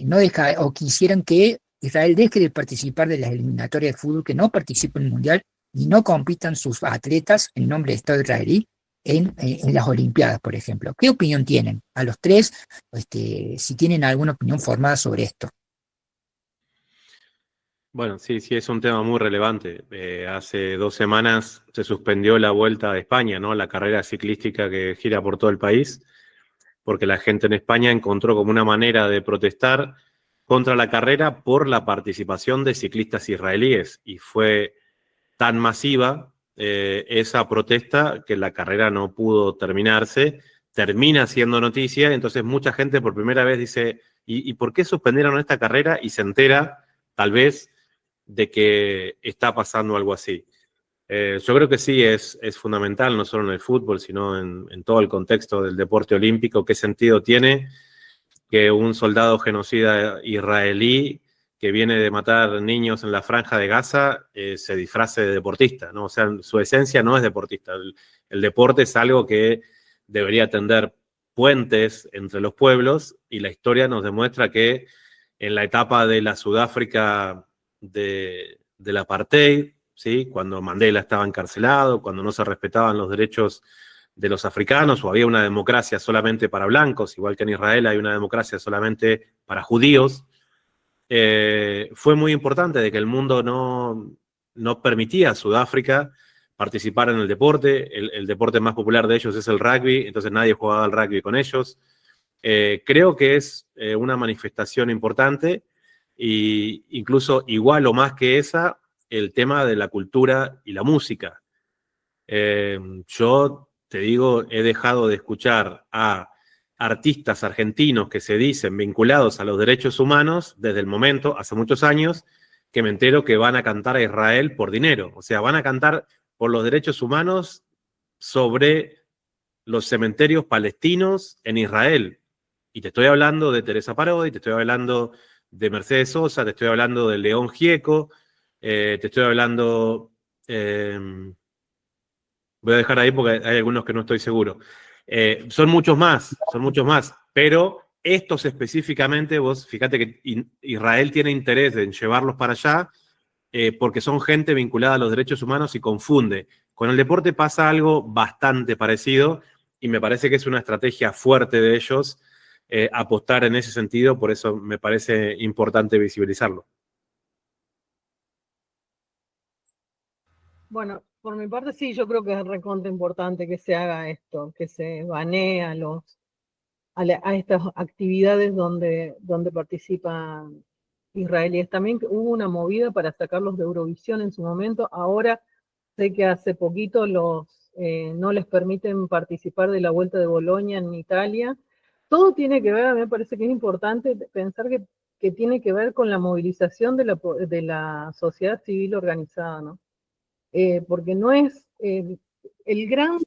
no deja, o quisieran que Israel deje de participar de las eliminatorias de fútbol, que no participe en el Mundial y no compitan sus atletas en nombre del Estado israelí en las Olimpiadas, por ejemplo. ¿Qué opinión tienen a los tres? Si tienen alguna opinión formada sobre esto. Bueno, sí, es un tema muy relevante. Hace 2 semanas se suspendió la Vuelta a España, ¿no? La carrera ciclística que gira por todo el país, porque la gente en España encontró como una manera de protestar contra la carrera por la participación de ciclistas israelíes, y fue tan masiva esa protesta que la carrera no pudo terminarse, termina siendo noticia, entonces mucha gente por primera vez dice, ¿y por qué suspendieron esta carrera? Y se entera, tal vez, de que está pasando algo así. Yo creo que sí es fundamental, no solo en el fútbol, sino en todo el contexto del deporte olímpico. ¿Qué sentido tiene que un soldado genocida israelí que viene de matar niños en la Franja de Gaza se disfrace de deportista, ¿no? O sea, su esencia no es deportista. El deporte es algo que debería tender puentes entre los pueblos, y la historia nos demuestra que en la etapa de la Sudáfrica del apartheid, ¿sí? Cuando Mandela estaba encarcelado, cuando no se respetaban los derechos de los africanos, o había una democracia solamente para blancos, igual que en Israel hay una democracia solamente para judíos, fue muy importante de que el mundo no permitía a Sudáfrica participar en el deporte. El deporte más popular de ellos es el rugby, entonces nadie jugaba al rugby con ellos. Creo que es una manifestación importante, e incluso igual o más que esa, el tema de la cultura y la música. Yo te digo, he dejado de escuchar a artistas argentinos que se dicen vinculados a los derechos humanos desde el momento, hace muchos años, que me entero que van a cantar a Israel por dinero. O sea, van a cantar por los derechos humanos sobre los cementerios palestinos en Israel. Y te estoy hablando de Teresa Parodi, te estoy hablando de Mercedes Sosa, te estoy hablando de León Gieco, te estoy hablando... voy a dejar ahí porque hay algunos que no estoy seguro. Son muchos más, pero estos específicamente, vos fíjate que Israel tiene interés en llevarlos para allá porque son gente vinculada a los derechos humanos y confunde. Con el deporte pasa algo bastante parecido y me parece que es una estrategia fuerte de ellos apostar en ese sentido, por eso me parece importante visibilizarlo. Bueno, por mi parte sí, yo creo que es recontra importante que se haga esto, que se banee a estas actividades donde participan israelíes. También hubo una movida para sacarlos de Eurovisión en su momento. Ahora sé que hace poquito no les permiten participar de la Vuelta de Bolonia en Italia. Todo tiene que ver, me parece que es importante pensar que tiene que ver con la movilización de la sociedad civil organizada, ¿no? Porque no es el gran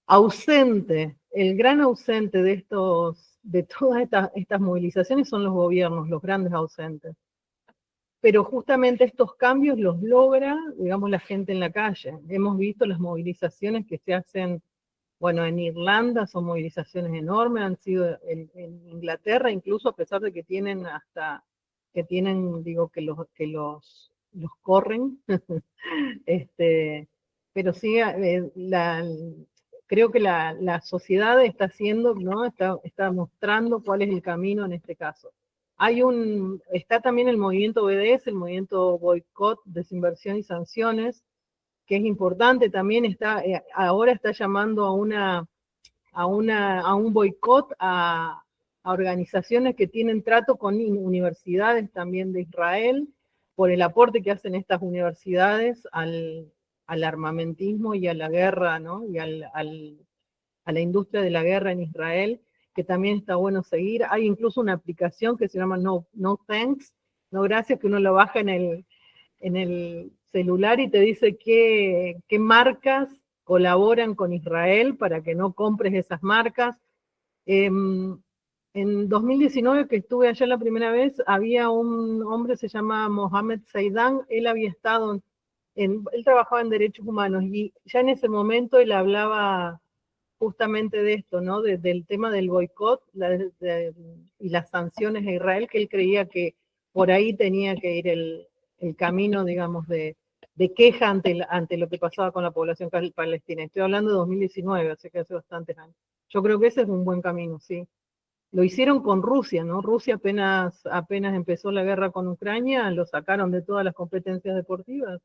ausente de todas estas movilizaciones son los gobiernos, los grandes ausentes. Pero justamente estos cambios los logra, digamos, la gente en la calle. Hemos visto las movilizaciones que se hacen, bueno, en Irlanda son movilizaciones enormes, han sido en Inglaterra, incluso a pesar de que tienen digo, que los corren, pero sí, creo que la sociedad está haciendo, ¿no? Está mostrando cuál es el camino en este caso. Está también el movimiento BDS, el movimiento Boicot, Desinversión y Sanciones, que es importante, también ahora está llamando a un boicot a organizaciones que tienen trato con universidades también de Israel, por el aporte que hacen estas universidades al armamentismo y a la guerra, ¿no? Y a la industria de la guerra en Israel, que también está bueno seguir. Hay incluso una aplicación que se llama No Thanks, no gracias, que uno lo baja en el celular y te dice qué marcas colaboran con Israel para que no compres esas marcas. En 2019, que estuve allá la primera vez, había un hombre, se llama Mohamed Zaidan, él había estado, él trabajaba en derechos humanos y ya en ese momento él hablaba justamente de esto, ¿no? Del tema del boicot y las sanciones a Israel, que él creía que por ahí tenía que ir el camino, digamos, de queja ante lo que pasaba con la población palestina. Estoy hablando de 2019, así que hace bastantes años. Yo creo que ese es un buen camino, sí. Lo hicieron con Rusia, ¿no? Rusia apenas empezó la guerra con Ucrania, lo sacaron de todas las competencias deportivas.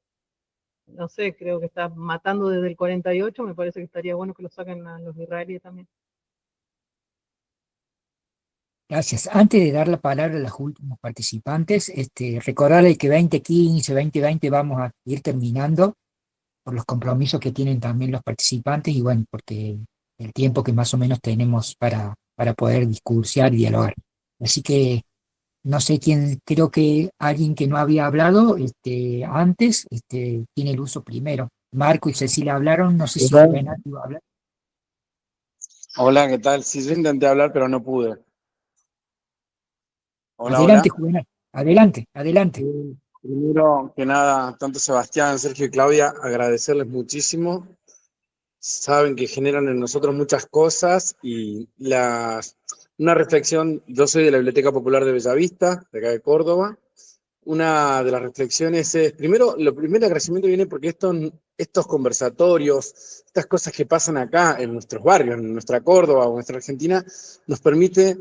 No sé, creo que está matando desde el 48, me parece que estaría bueno que lo saquen a los israelíes también. Gracias. Antes de dar la palabra a los últimos participantes, recordarles que 2015, 2020 vamos a ir terminando por los compromisos que tienen también los participantes y bueno, porque el tiempo que más o menos tenemos para poder discursiar y dialogar. Así que no sé quién, creo que alguien que no había hablado antes tiene el uso primero. Marco y Cecilia hablaron, no sé si Renato iba a hablar. Hola, ¿qué tal? Sí, yo intenté hablar, pero no pude. Hola, Adelante, hola. Juvenal. Adelante, adelante. Primero que nada, tanto Sebastián, Sergio y Claudia, agradecerles muchísimo. Saben que generan en nosotros muchas cosas y una reflexión, yo soy de la Biblioteca Popular de Bellavista, de acá de Córdoba. Una de las reflexiones es, lo primero agradecimiento viene porque estos conversatorios, estas cosas que pasan acá en nuestros barrios, en nuestra Córdoba o en nuestra Argentina, nos permite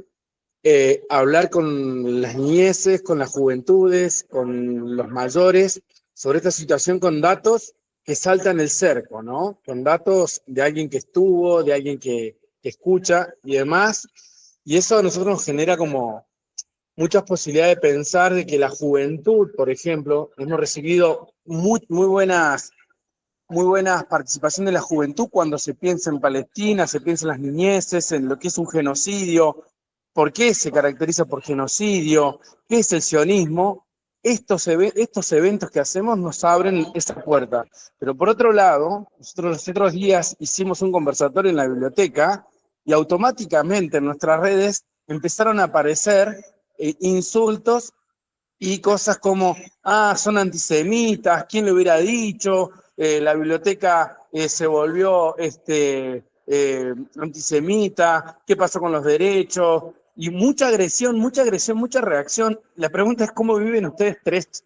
hablar con las niñeces, con las juventudes, con los mayores, sobre esta situación con datos que saltan el cerco, ¿no? Con datos de alguien que estuvo, de alguien que escucha y demás. Y eso a nosotros nos genera como muchas posibilidades de pensar de que la juventud, por ejemplo, hemos recibido muy buenas muy buena participación de la juventud cuando se piensa en Palestina, se piensa en las niñeces, en lo que es un genocidio, por qué se caracteriza por genocidio, qué es el sionismo. Estos eventos que hacemos nos abren esa puerta. Pero por otro lado, nosotros los otros días hicimos un conversatorio en la biblioteca y automáticamente en nuestras redes empezaron a aparecer insultos y cosas como, son antisemitas, ¿quién lo hubiera dicho? La biblioteca se volvió antisemita, ¿qué pasó con los derechos? Y mucha agresión, mucha reacción. La pregunta es, ¿cómo viven ustedes tres?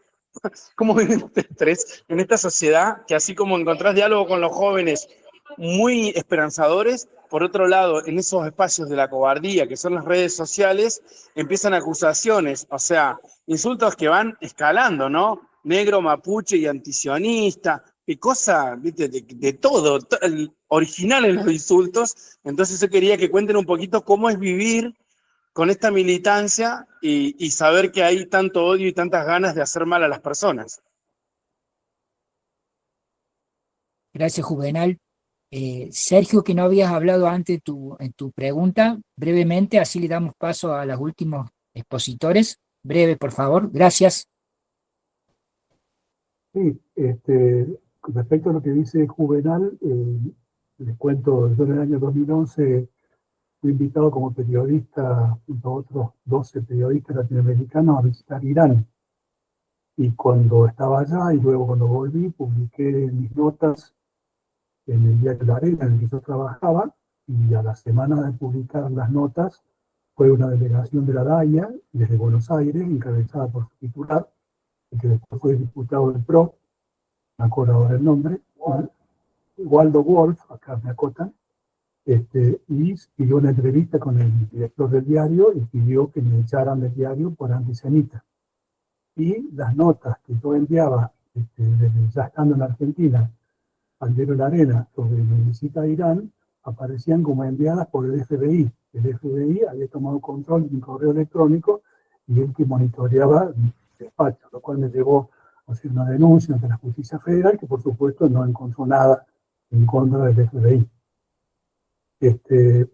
¿Cómo viven ustedes tres en esta sociedad que así como encontrás diálogo con los jóvenes muy esperanzadores, por otro lado, en esos espacios de la cobardía que son las redes sociales, empiezan acusaciones, o sea, insultos que van escalando, ¿no? Negro, mapuche y antisionista, qué cosa, ¿viste? De todo, original en los insultos. Entonces yo quería que cuenten un poquito cómo es vivir con esta militancia y saber que hay tanto odio y tantas ganas de hacer mal a las personas. Gracias, Juvenal. Sergio, que no habías hablado antes en tu pregunta, brevemente, así le damos paso a los últimos expositores. Breve, por favor. Gracias. Sí, respecto a lo que dice Juvenal, les cuento, yo en el año 2011 fui invitado como periodista junto a otros 12 periodistas latinoamericanos a visitar Irán. Y cuando estaba allá y luego cuando volví, publiqué mis notas en el diario La Arena en el que yo trabajaba, y a la semana de publicar las notas fue una delegación de la DAIA desde Buenos Aires, encabezada por su titular, el que después fue diputado del PRO, me acuerdo ahora el nombre, Waldo Wolf, acá me acotan, y pidió una entrevista con el director del diario y pidió que me echaran del diario por antisemita. Y las notas que yo enviaba, desde ya estando en Argentina, al diario La Arena sobre mi visita a Irán, aparecían como enviadas por el FBI. El FBI había tomado control de mi correo electrónico y él que monitoreaba mi despacho, lo cual me llevó a hacer una denuncia ante la Justicia Federal, que por supuesto no encontró nada en contra del FBI.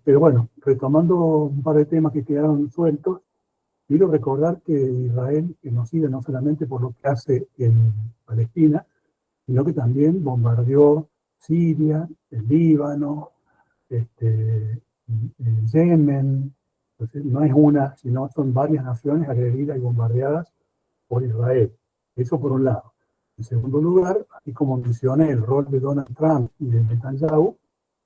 Pero bueno, retomando un par de temas que quedaron sueltos, quiero recordar que Israel genocida no solamente por lo que hace en Palestina, sino que también bombardeó Siria, el Líbano, Yemen. Entonces, no es una, sino son varias naciones agredidas y bombardeadas por Israel. Eso por un lado. En segundo lugar, así como mencioné el rol de Donald Trump y de Netanyahu,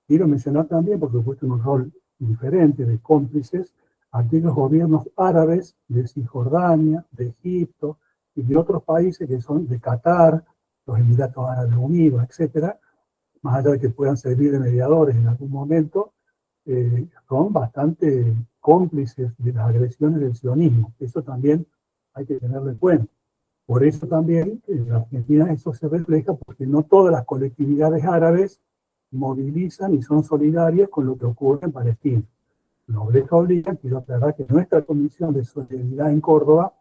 quiero mencionar también, por supuesto, un rol diferente de cómplices a aquellos gobiernos árabes de Cisjordania, de Egipto y de otros países que son de Qatar, los Emiratos Árabes Unidos, etcétera, más allá de que puedan servir de mediadores en algún momento, son bastante cómplices de las agresiones del sionismo. Eso también hay que tenerlo en cuenta. Por eso también en Argentina eso se refleja, porque no todas las colectividades árabes movilizan y son solidarias con lo que ocurre en Palestina. Nobleza obliga, quiero aclarar que nuestra Comisión de Solidaridad en Córdoba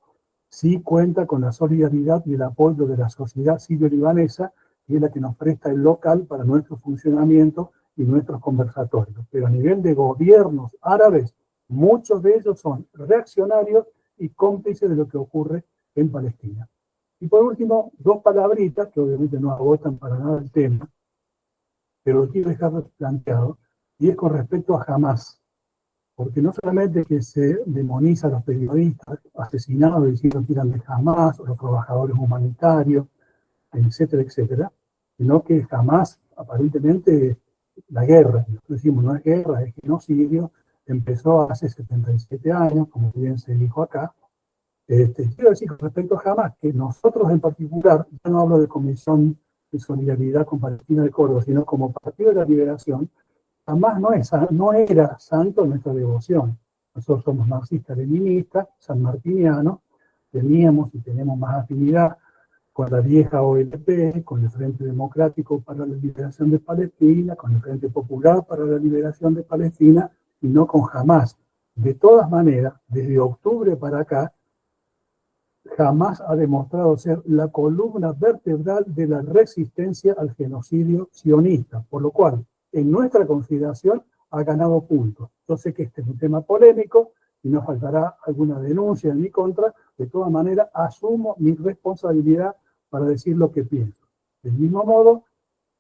sí cuenta con la solidaridad y el apoyo de la sociedad sirio-libanesa, que es la que nos presta el local para nuestro funcionamiento y nuestros conversatorios. Pero a nivel de gobiernos árabes, muchos de ellos son reaccionarios y cómplices de lo que ocurre en Palestina. Y por último, dos palabritas que obviamente no agotan para nada el tema, pero lo quiero dejar planteado, y es con respecto a Hamás. Porque no solamente que se demoniza a los periodistas asesinados diciendo que eran de Hamás, o los trabajadores humanitarios, etcétera, etcétera, sino que Hamás, aparentemente, la guerra, nosotros decimos no es guerra, es genocidio, empezó hace 77 años, como bien se dijo acá. Quiero decir con respecto a Hamás, que nosotros en particular, yo no hablo de Comisión de Solidaridad con Palestina de Córdoba, sino como Partido de la Liberación, Hamás no era santo en nuestra devoción. Nosotros somos marxistas-leninistas, sanmartinianos, teníamos y tenemos más afinidad con la vieja OLP, con el Frente Democrático para la Liberación de Palestina, con el Frente Popular para la Liberación de Palestina, y no con Hamás. De todas maneras, desde octubre para acá, jamás ha demostrado ser la columna vertebral de la resistencia al genocidio sionista, por lo cual, en nuestra consideración, ha ganado puntos. Yo sé que este es un tema polémico y nos faltará alguna denuncia en mi contra. De todas maneras, asumo mi responsabilidad para decir lo que pienso. Del mismo modo,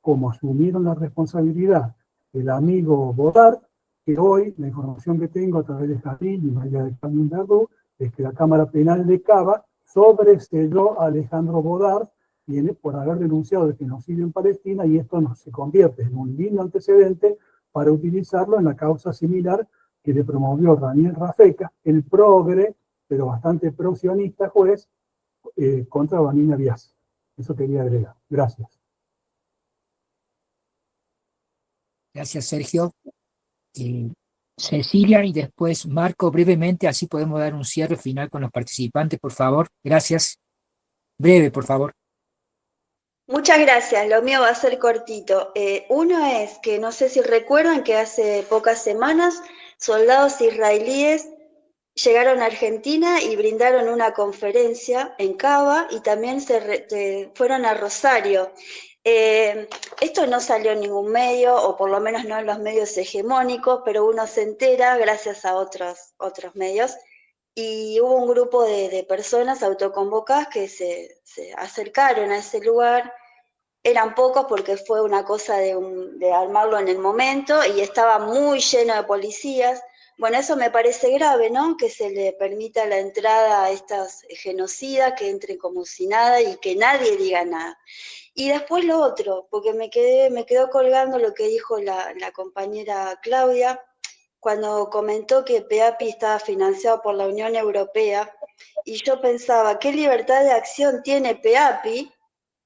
como asumieron la responsabilidad el amigo Bodart, que hoy la información que tengo a través de Jardín y María de Carmen Verdú es que la Cámara Penal de Cava sobreselló a Alejandro Bodart por haber denunciado el genocidio en Palestina, y esto no se convierte en un lindo antecedente para utilizarlo en la causa similar que le promovió Daniel Rafeca, el progre, pero bastante pro-sionista juez, contra Vanina Biasi. Eso quería agregar. Gracias. Gracias, Sergio. Cecilia y después Marco, brevemente, así podemos dar un cierre final con los participantes, por favor. Gracias. Breve, por favor. Muchas gracias, lo mío va a ser cortito. Uno es que no sé si recuerdan que hace pocas semanas soldados israelíes llegaron a Argentina y brindaron una conferencia en Cava y también fueron a Rosario. Esto no salió en ningún medio, o por lo menos no en los medios hegemónicos, pero uno se entera gracias a otros medios. Y hubo un grupo de personas autoconvocadas que se acercaron a ese lugar. Eran pocos porque fue una cosa de armarlo en el momento y estaba muy lleno de policías. Bueno, eso me parece grave, ¿no? Que se le permita la entrada a estas genocidas, que entren como si nada y que nadie diga nada. Y después lo otro, porque me quedó colgando lo que dijo la compañera Claudia, cuando comentó que PEAPI estaba financiado por la Unión Europea, y yo pensaba, ¿qué libertad de acción tiene PEAPI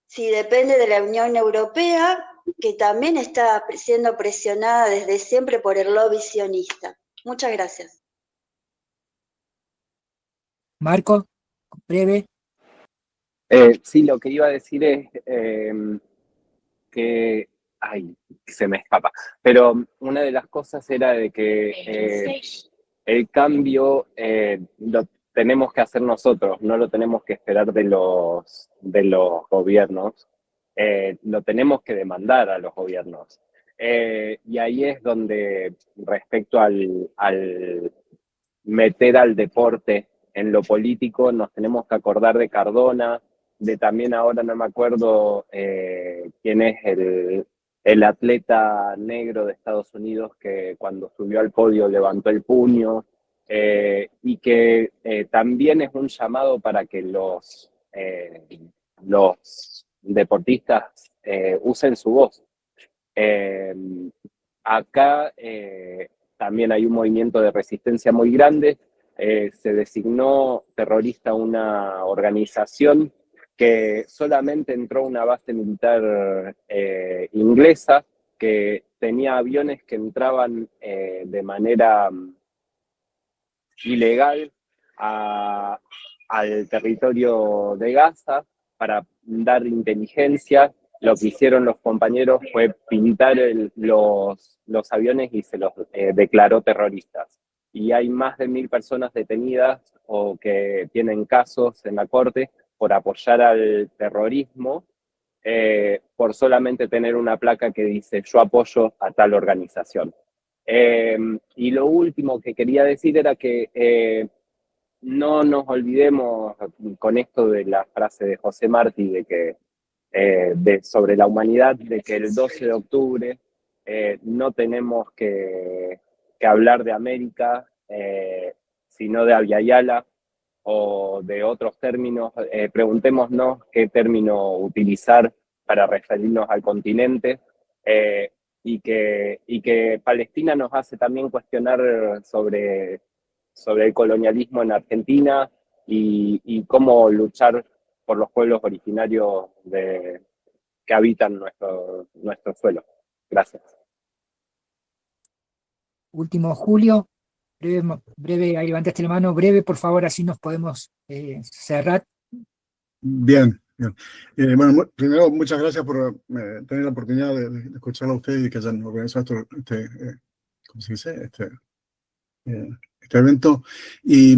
si depende de la Unión Europea, que también está siendo presionada desde siempre por el lobby sionista? Muchas gracias. Marco, breve. Sí, lo que iba a decir es que... Ay, se me escapa. Pero una de las cosas era de que el cambio lo tenemos que hacer nosotros, no lo tenemos que esperar de los gobiernos, lo tenemos que demandar a los gobiernos. Y ahí es donde, respecto al meter al deporte en lo político, nos tenemos que acordar de Cardona, de también ahora no me acuerdo quién es el atleta negro de Estados Unidos que cuando subió al podio levantó el puño, y que también es un llamado para que los deportistas usen su voz. Acá también hay un movimiento de resistencia muy grande. Se designó terrorista una organización que solamente entró a una base militar inglesa, que tenía aviones que entraban de manera ilegal al territorio de Gaza para dar inteligencia. Lo que hicieron los compañeros fue pintar los aviones y se los declaró terroristas. Y hay más de 1000 personas detenidas o que tienen casos en la corte por apoyar al terrorismo, por solamente tener una placa que dice yo apoyo a tal organización. Y lo último que quería decir era que no nos olvidemos con esto de la frase de José Martí de que sobre la humanidad, de que el 12 de octubre no tenemos que hablar de América, sino de Abya Yala o de otros términos. Preguntémonos qué término utilizar para referirnos al continente, y que Palestina nos hace también cuestionar sobre el colonialismo en Argentina y cómo luchar por los pueblos originarios que habitan nuestro suelo. Gracias. Último, Julio. Breve, ahí levantaste la mano. Breve, por favor, así nos podemos cerrar. Bien. Bueno, primero, muchas gracias por tener la oportunidad de escucharlo a ustedes y que hayan organizado ¿cómo se dice? Esta este evento. Y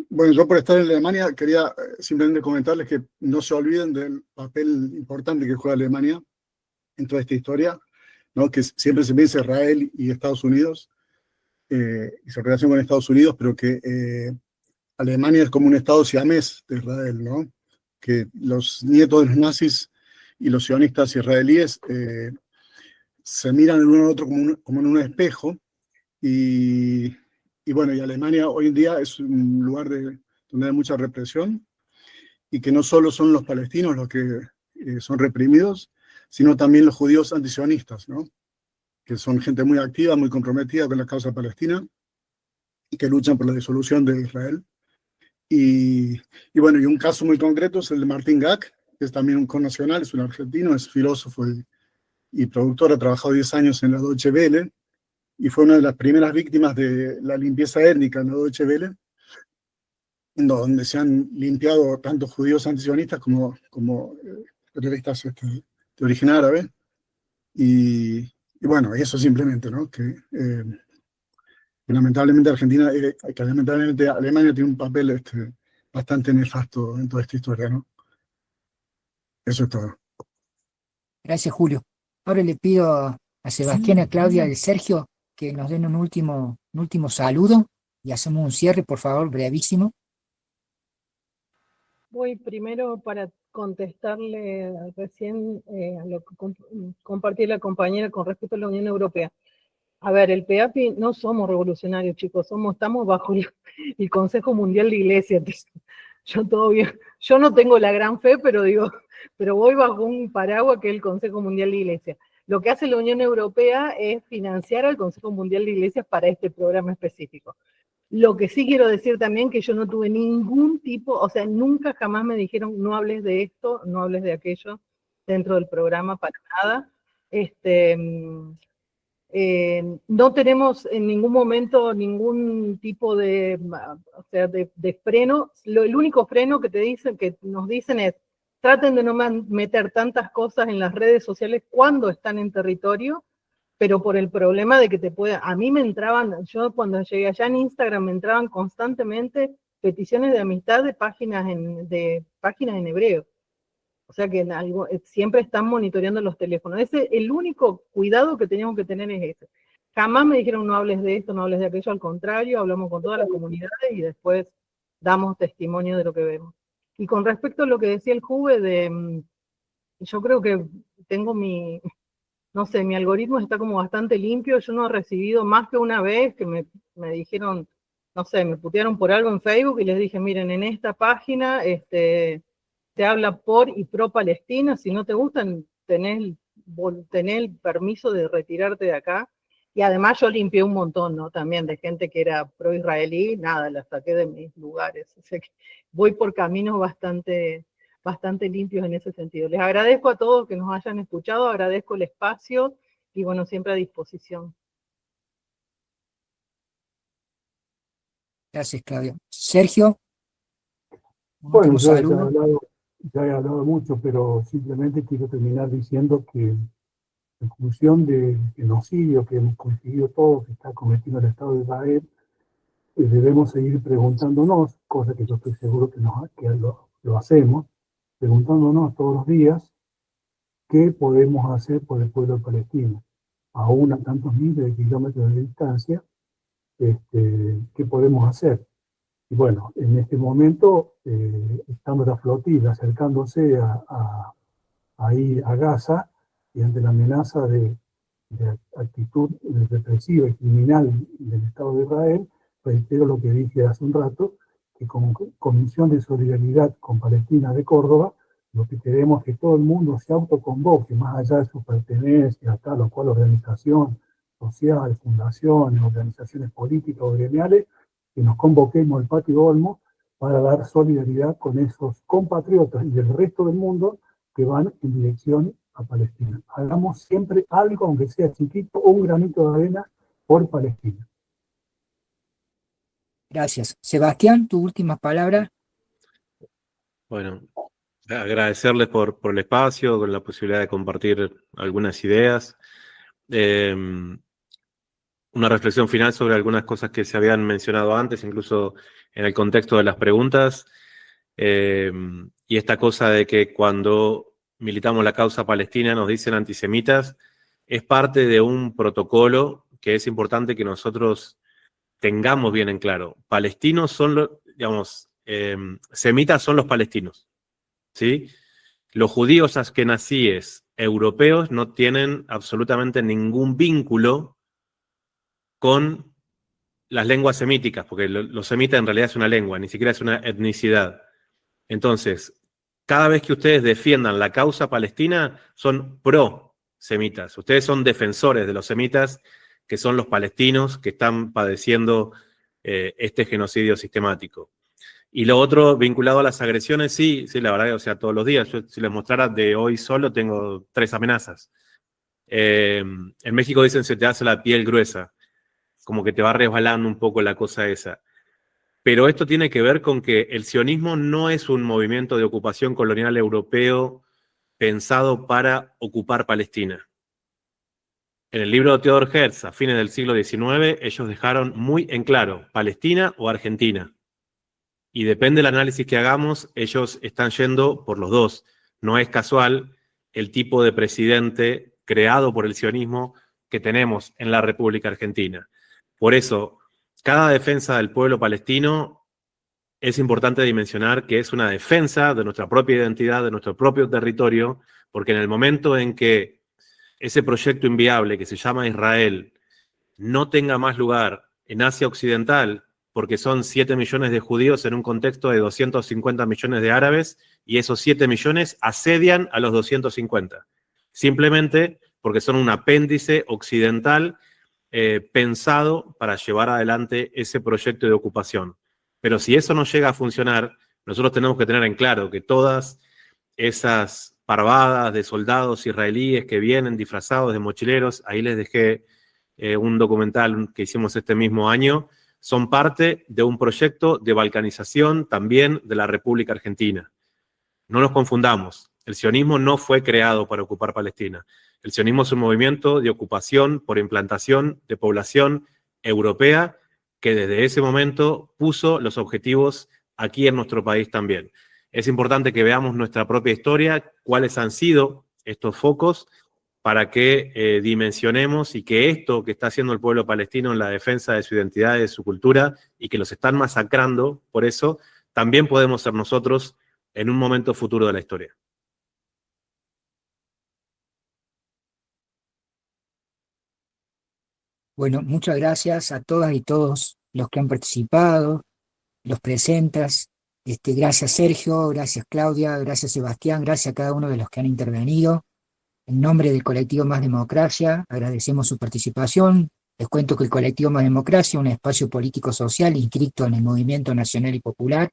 bueno, yo por estar en Alemania quería simplemente comentarles que no se olviden del papel importante que juega Alemania en toda esta historia, ¿no? Que siempre se piensa Israel y Estados Unidos, y su relación con Estados Unidos, pero que Alemania es como un estado siamés de Israel, ¿no? Que los nietos de los nazis y los sionistas israelíes se miran el uno al otro como en un espejo, y bueno, y Alemania hoy en día es un lugar donde hay mucha represión, y que no solo son los palestinos los que son reprimidos, sino también los judíos antisionistas, ¿no? Que son gente muy activa, muy comprometida con la causa palestina, y que luchan por la disolución de Israel. Y bueno, y un caso muy concreto es el de Martín Gack, que es también un connacional, es un argentino, es filósofo y productor, ha trabajado 10 años en la Deutsche Welle, y fue una de las primeras víctimas de la limpieza étnica en la Deutsche Welle, donde se han limpiado tanto judíos antisionistas como periodistas de origen árabe. Y bueno, eso simplemente, ¿no? Que lamentablemente lamentablemente Alemania tiene un papel bastante nefasto en toda esta historia, ¿no? Eso es todo. Gracias, Julio. Ahora le pido a Sebastián, a Claudia y a Sergio que nos den un último saludo y hacemos un cierre, por favor, brevísimo. Voy primero para contestarle recién a lo que compartí la compañera con respecto a la Unión Europea. A ver, el PEAPI no somos revolucionarios, chicos, estamos bajo el Consejo Mundial de Iglesias. Yo no tengo la gran fe, pero voy bajo un paraguas que es el Consejo Mundial de Iglesias. Lo que hace la Unión Europea es financiar al Consejo Mundial de Iglesias para este programa específico. Lo que sí quiero decir también que yo no tuve ningún tipo, o sea, nunca jamás me dijeron no hables de esto, no hables de aquello dentro del programa, para nada. No tenemos en ningún momento ningún tipo de freno. El único freno que nos dicen es traten de no meter tantas cosas en las redes sociales cuando están en territorio, pero por el problema de que a mí me entraban, yo cuando llegué allá en Instagram me entraban constantemente peticiones de amistad de páginas en hebreo. O sea que siempre están monitoreando los teléfonos. El único cuidado que teníamos que tener es ese. Jamás me dijeron no hables de esto, no hables de aquello, al contrario, hablamos con todas las comunidades y después damos testimonio de lo que vemos. Y con respecto a lo que decía el Juve, yo creo que tengo mi algoritmo está como bastante limpio. Yo no he recibido más que una vez que me dijeron, no sé, me putearon por algo en Facebook y les dije, miren, en esta página te habla por y pro Palestina, si no te gustan, tenés el permiso de retirarte de acá. Y además yo limpié un montón, ¿no? También de gente que era pro israelí, nada, la saqué de mis lugares. O sea que voy por caminos bastante limpios en ese sentido. Les agradezco a todos que nos hayan escuchado, agradezco el espacio y bueno, siempre a disposición. Gracias, Claudia. Sergio. Bueno, ya he hablado mucho, pero simplemente quiero terminar diciendo que en función del genocidio que hemos conseguido todos, que está cometiendo el Estado de Israel, debemos seguir preguntándonos, cosa que yo estoy seguro que lo hacemos, preguntándonos todos los días qué podemos hacer por el pueblo palestino, aún a tantos miles de kilómetros de distancia, qué podemos hacer. Y bueno, en este momento estamos la flotilla acercándose ahí a Gaza, y ante la amenaza de actitud represiva y criminal del Estado de Israel, reitero lo que dije hace un rato, que como Comisión de Solidaridad con Palestina de Córdoba, lo que queremos es que todo el mundo se autoconvoque, más allá de su pertenencia a tal o cual organización social, fundaciones, organizaciones políticas o gremiales, que nos convoquemos al Patio Olmo para dar solidaridad con esos compatriotas y del resto del mundo que van en dirección a Palestina. Hagamos siempre algo, aunque sea chiquito, un granito de arena por Palestina. Gracias. Sebastián, tu última palabra. Bueno, agradecerles por el espacio, con la posibilidad de compartir algunas ideas. una reflexión final sobre algunas cosas que se habían mencionado antes, incluso en el contexto de las preguntas, y esta cosa de que cuando militamos la causa palestina nos dicen antisemitas, es parte de un protocolo que es importante que nosotros tengamos bien en claro. Palestinos son los, digamos, semitas son los palestinos, ¿sí? Los judíos askenazíes europeos no tienen absolutamente ningún vínculo con las lenguas semíticas, porque los semitas en realidad es una lengua, ni siquiera es una etnicidad. Entonces, cada vez que ustedes defiendan la causa palestina, son pro-semitas. Ustedes son defensores de los semitas, que son los palestinos que están padeciendo este genocidio sistemático. Y lo otro, vinculado a las agresiones, sí, la verdad, o sea, todos los días. Yo, si les mostrara de hoy solo, tengo 3 amenazas. En México dicen se te hace la piel gruesa, como que te va resbalando un poco la cosa esa. Pero esto tiene que ver con que el sionismo no es un movimiento de ocupación colonial europeo pensado para ocupar Palestina. En el libro de Theodor Herzl, a fines del siglo XIX, ellos dejaron muy en claro, Palestina o Argentina. Y depende del análisis que hagamos, ellos están yendo por los dos. No es casual el tipo de presidente creado por el sionismo que tenemos en la República Argentina. Por eso, cada defensa del pueblo palestino es importante dimensionar que es una defensa de nuestra propia identidad, de nuestro propio territorio, porque en el momento en que ese proyecto inviable que se llama Israel no tenga más lugar en Asia Occidental, porque son 7 millones de judíos en un contexto de 250 millones de árabes, y esos 7 millones asedian a los 250, simplemente porque son un apéndice occidental pensado para llevar adelante ese proyecto de ocupación. Pero si eso no llega a funcionar, nosotros tenemos que tener en claro que todas esas parvadas de soldados israelíes que vienen disfrazados de mochileros, ahí les dejé un documental que hicimos este mismo año, son parte de un proyecto de balcanización también de la República Argentina. No nos confundamos, el sionismo no fue creado para ocupar Palestina. El sionismo es un movimiento de ocupación por implantación de población europea que desde ese momento puso los objetivos aquí en nuestro país también. Es importante que veamos nuestra propia historia, cuáles han sido estos focos, para que dimensionemos y que esto que está haciendo el pueblo palestino en la defensa de su identidad y de su cultura, y que los están masacrando por eso, también podemos ser nosotros en un momento futuro de la historia. Bueno, muchas gracias a todas y todos los que han participado, los presentas. Gracias Sergio, gracias Claudia, gracias Sebastián, gracias a cada uno de los que han intervenido. En nombre del colectivo Más Democracia, agradecemos su participación. Les cuento que el colectivo Más Democracia es un espacio político-social inscrito en el movimiento nacional y popular,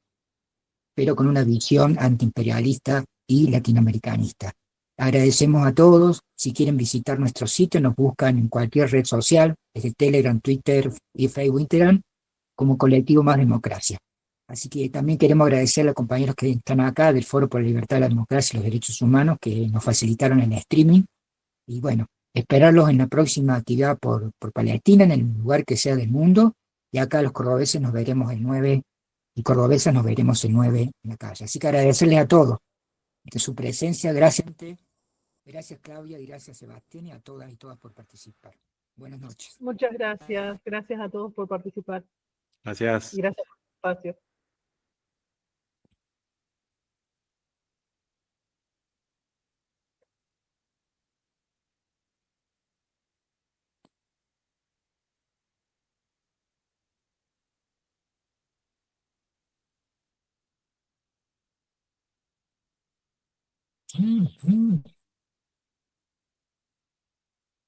pero con una visión antiimperialista y latinoamericanista. Agradecemos a todos. Si quieren visitar nuestro sitio, nos buscan en cualquier red social, desde Telegram, Twitter y Facebook, Instagram, como colectivo Más Democracia. Así que también queremos agradecer a los compañeros que están acá del Foro por la Libertad, la Democracia y los Derechos Humanos, que nos facilitaron el streaming. Y bueno, esperarlos en la próxima actividad por Palestina, en el lugar que sea del mundo. Y acá los cordobeses nos veremos el 9, y cordobesas nos veremos el 9 en la calle. Así que agradecerles a todos de su presencia. Gracias Claudia y gracias Sebastián, y a todas y todas por participar. Buenas noches. Muchas gracias. Gracias a todos por participar. Gracias. Y gracias por el espacio. Mm-hmm.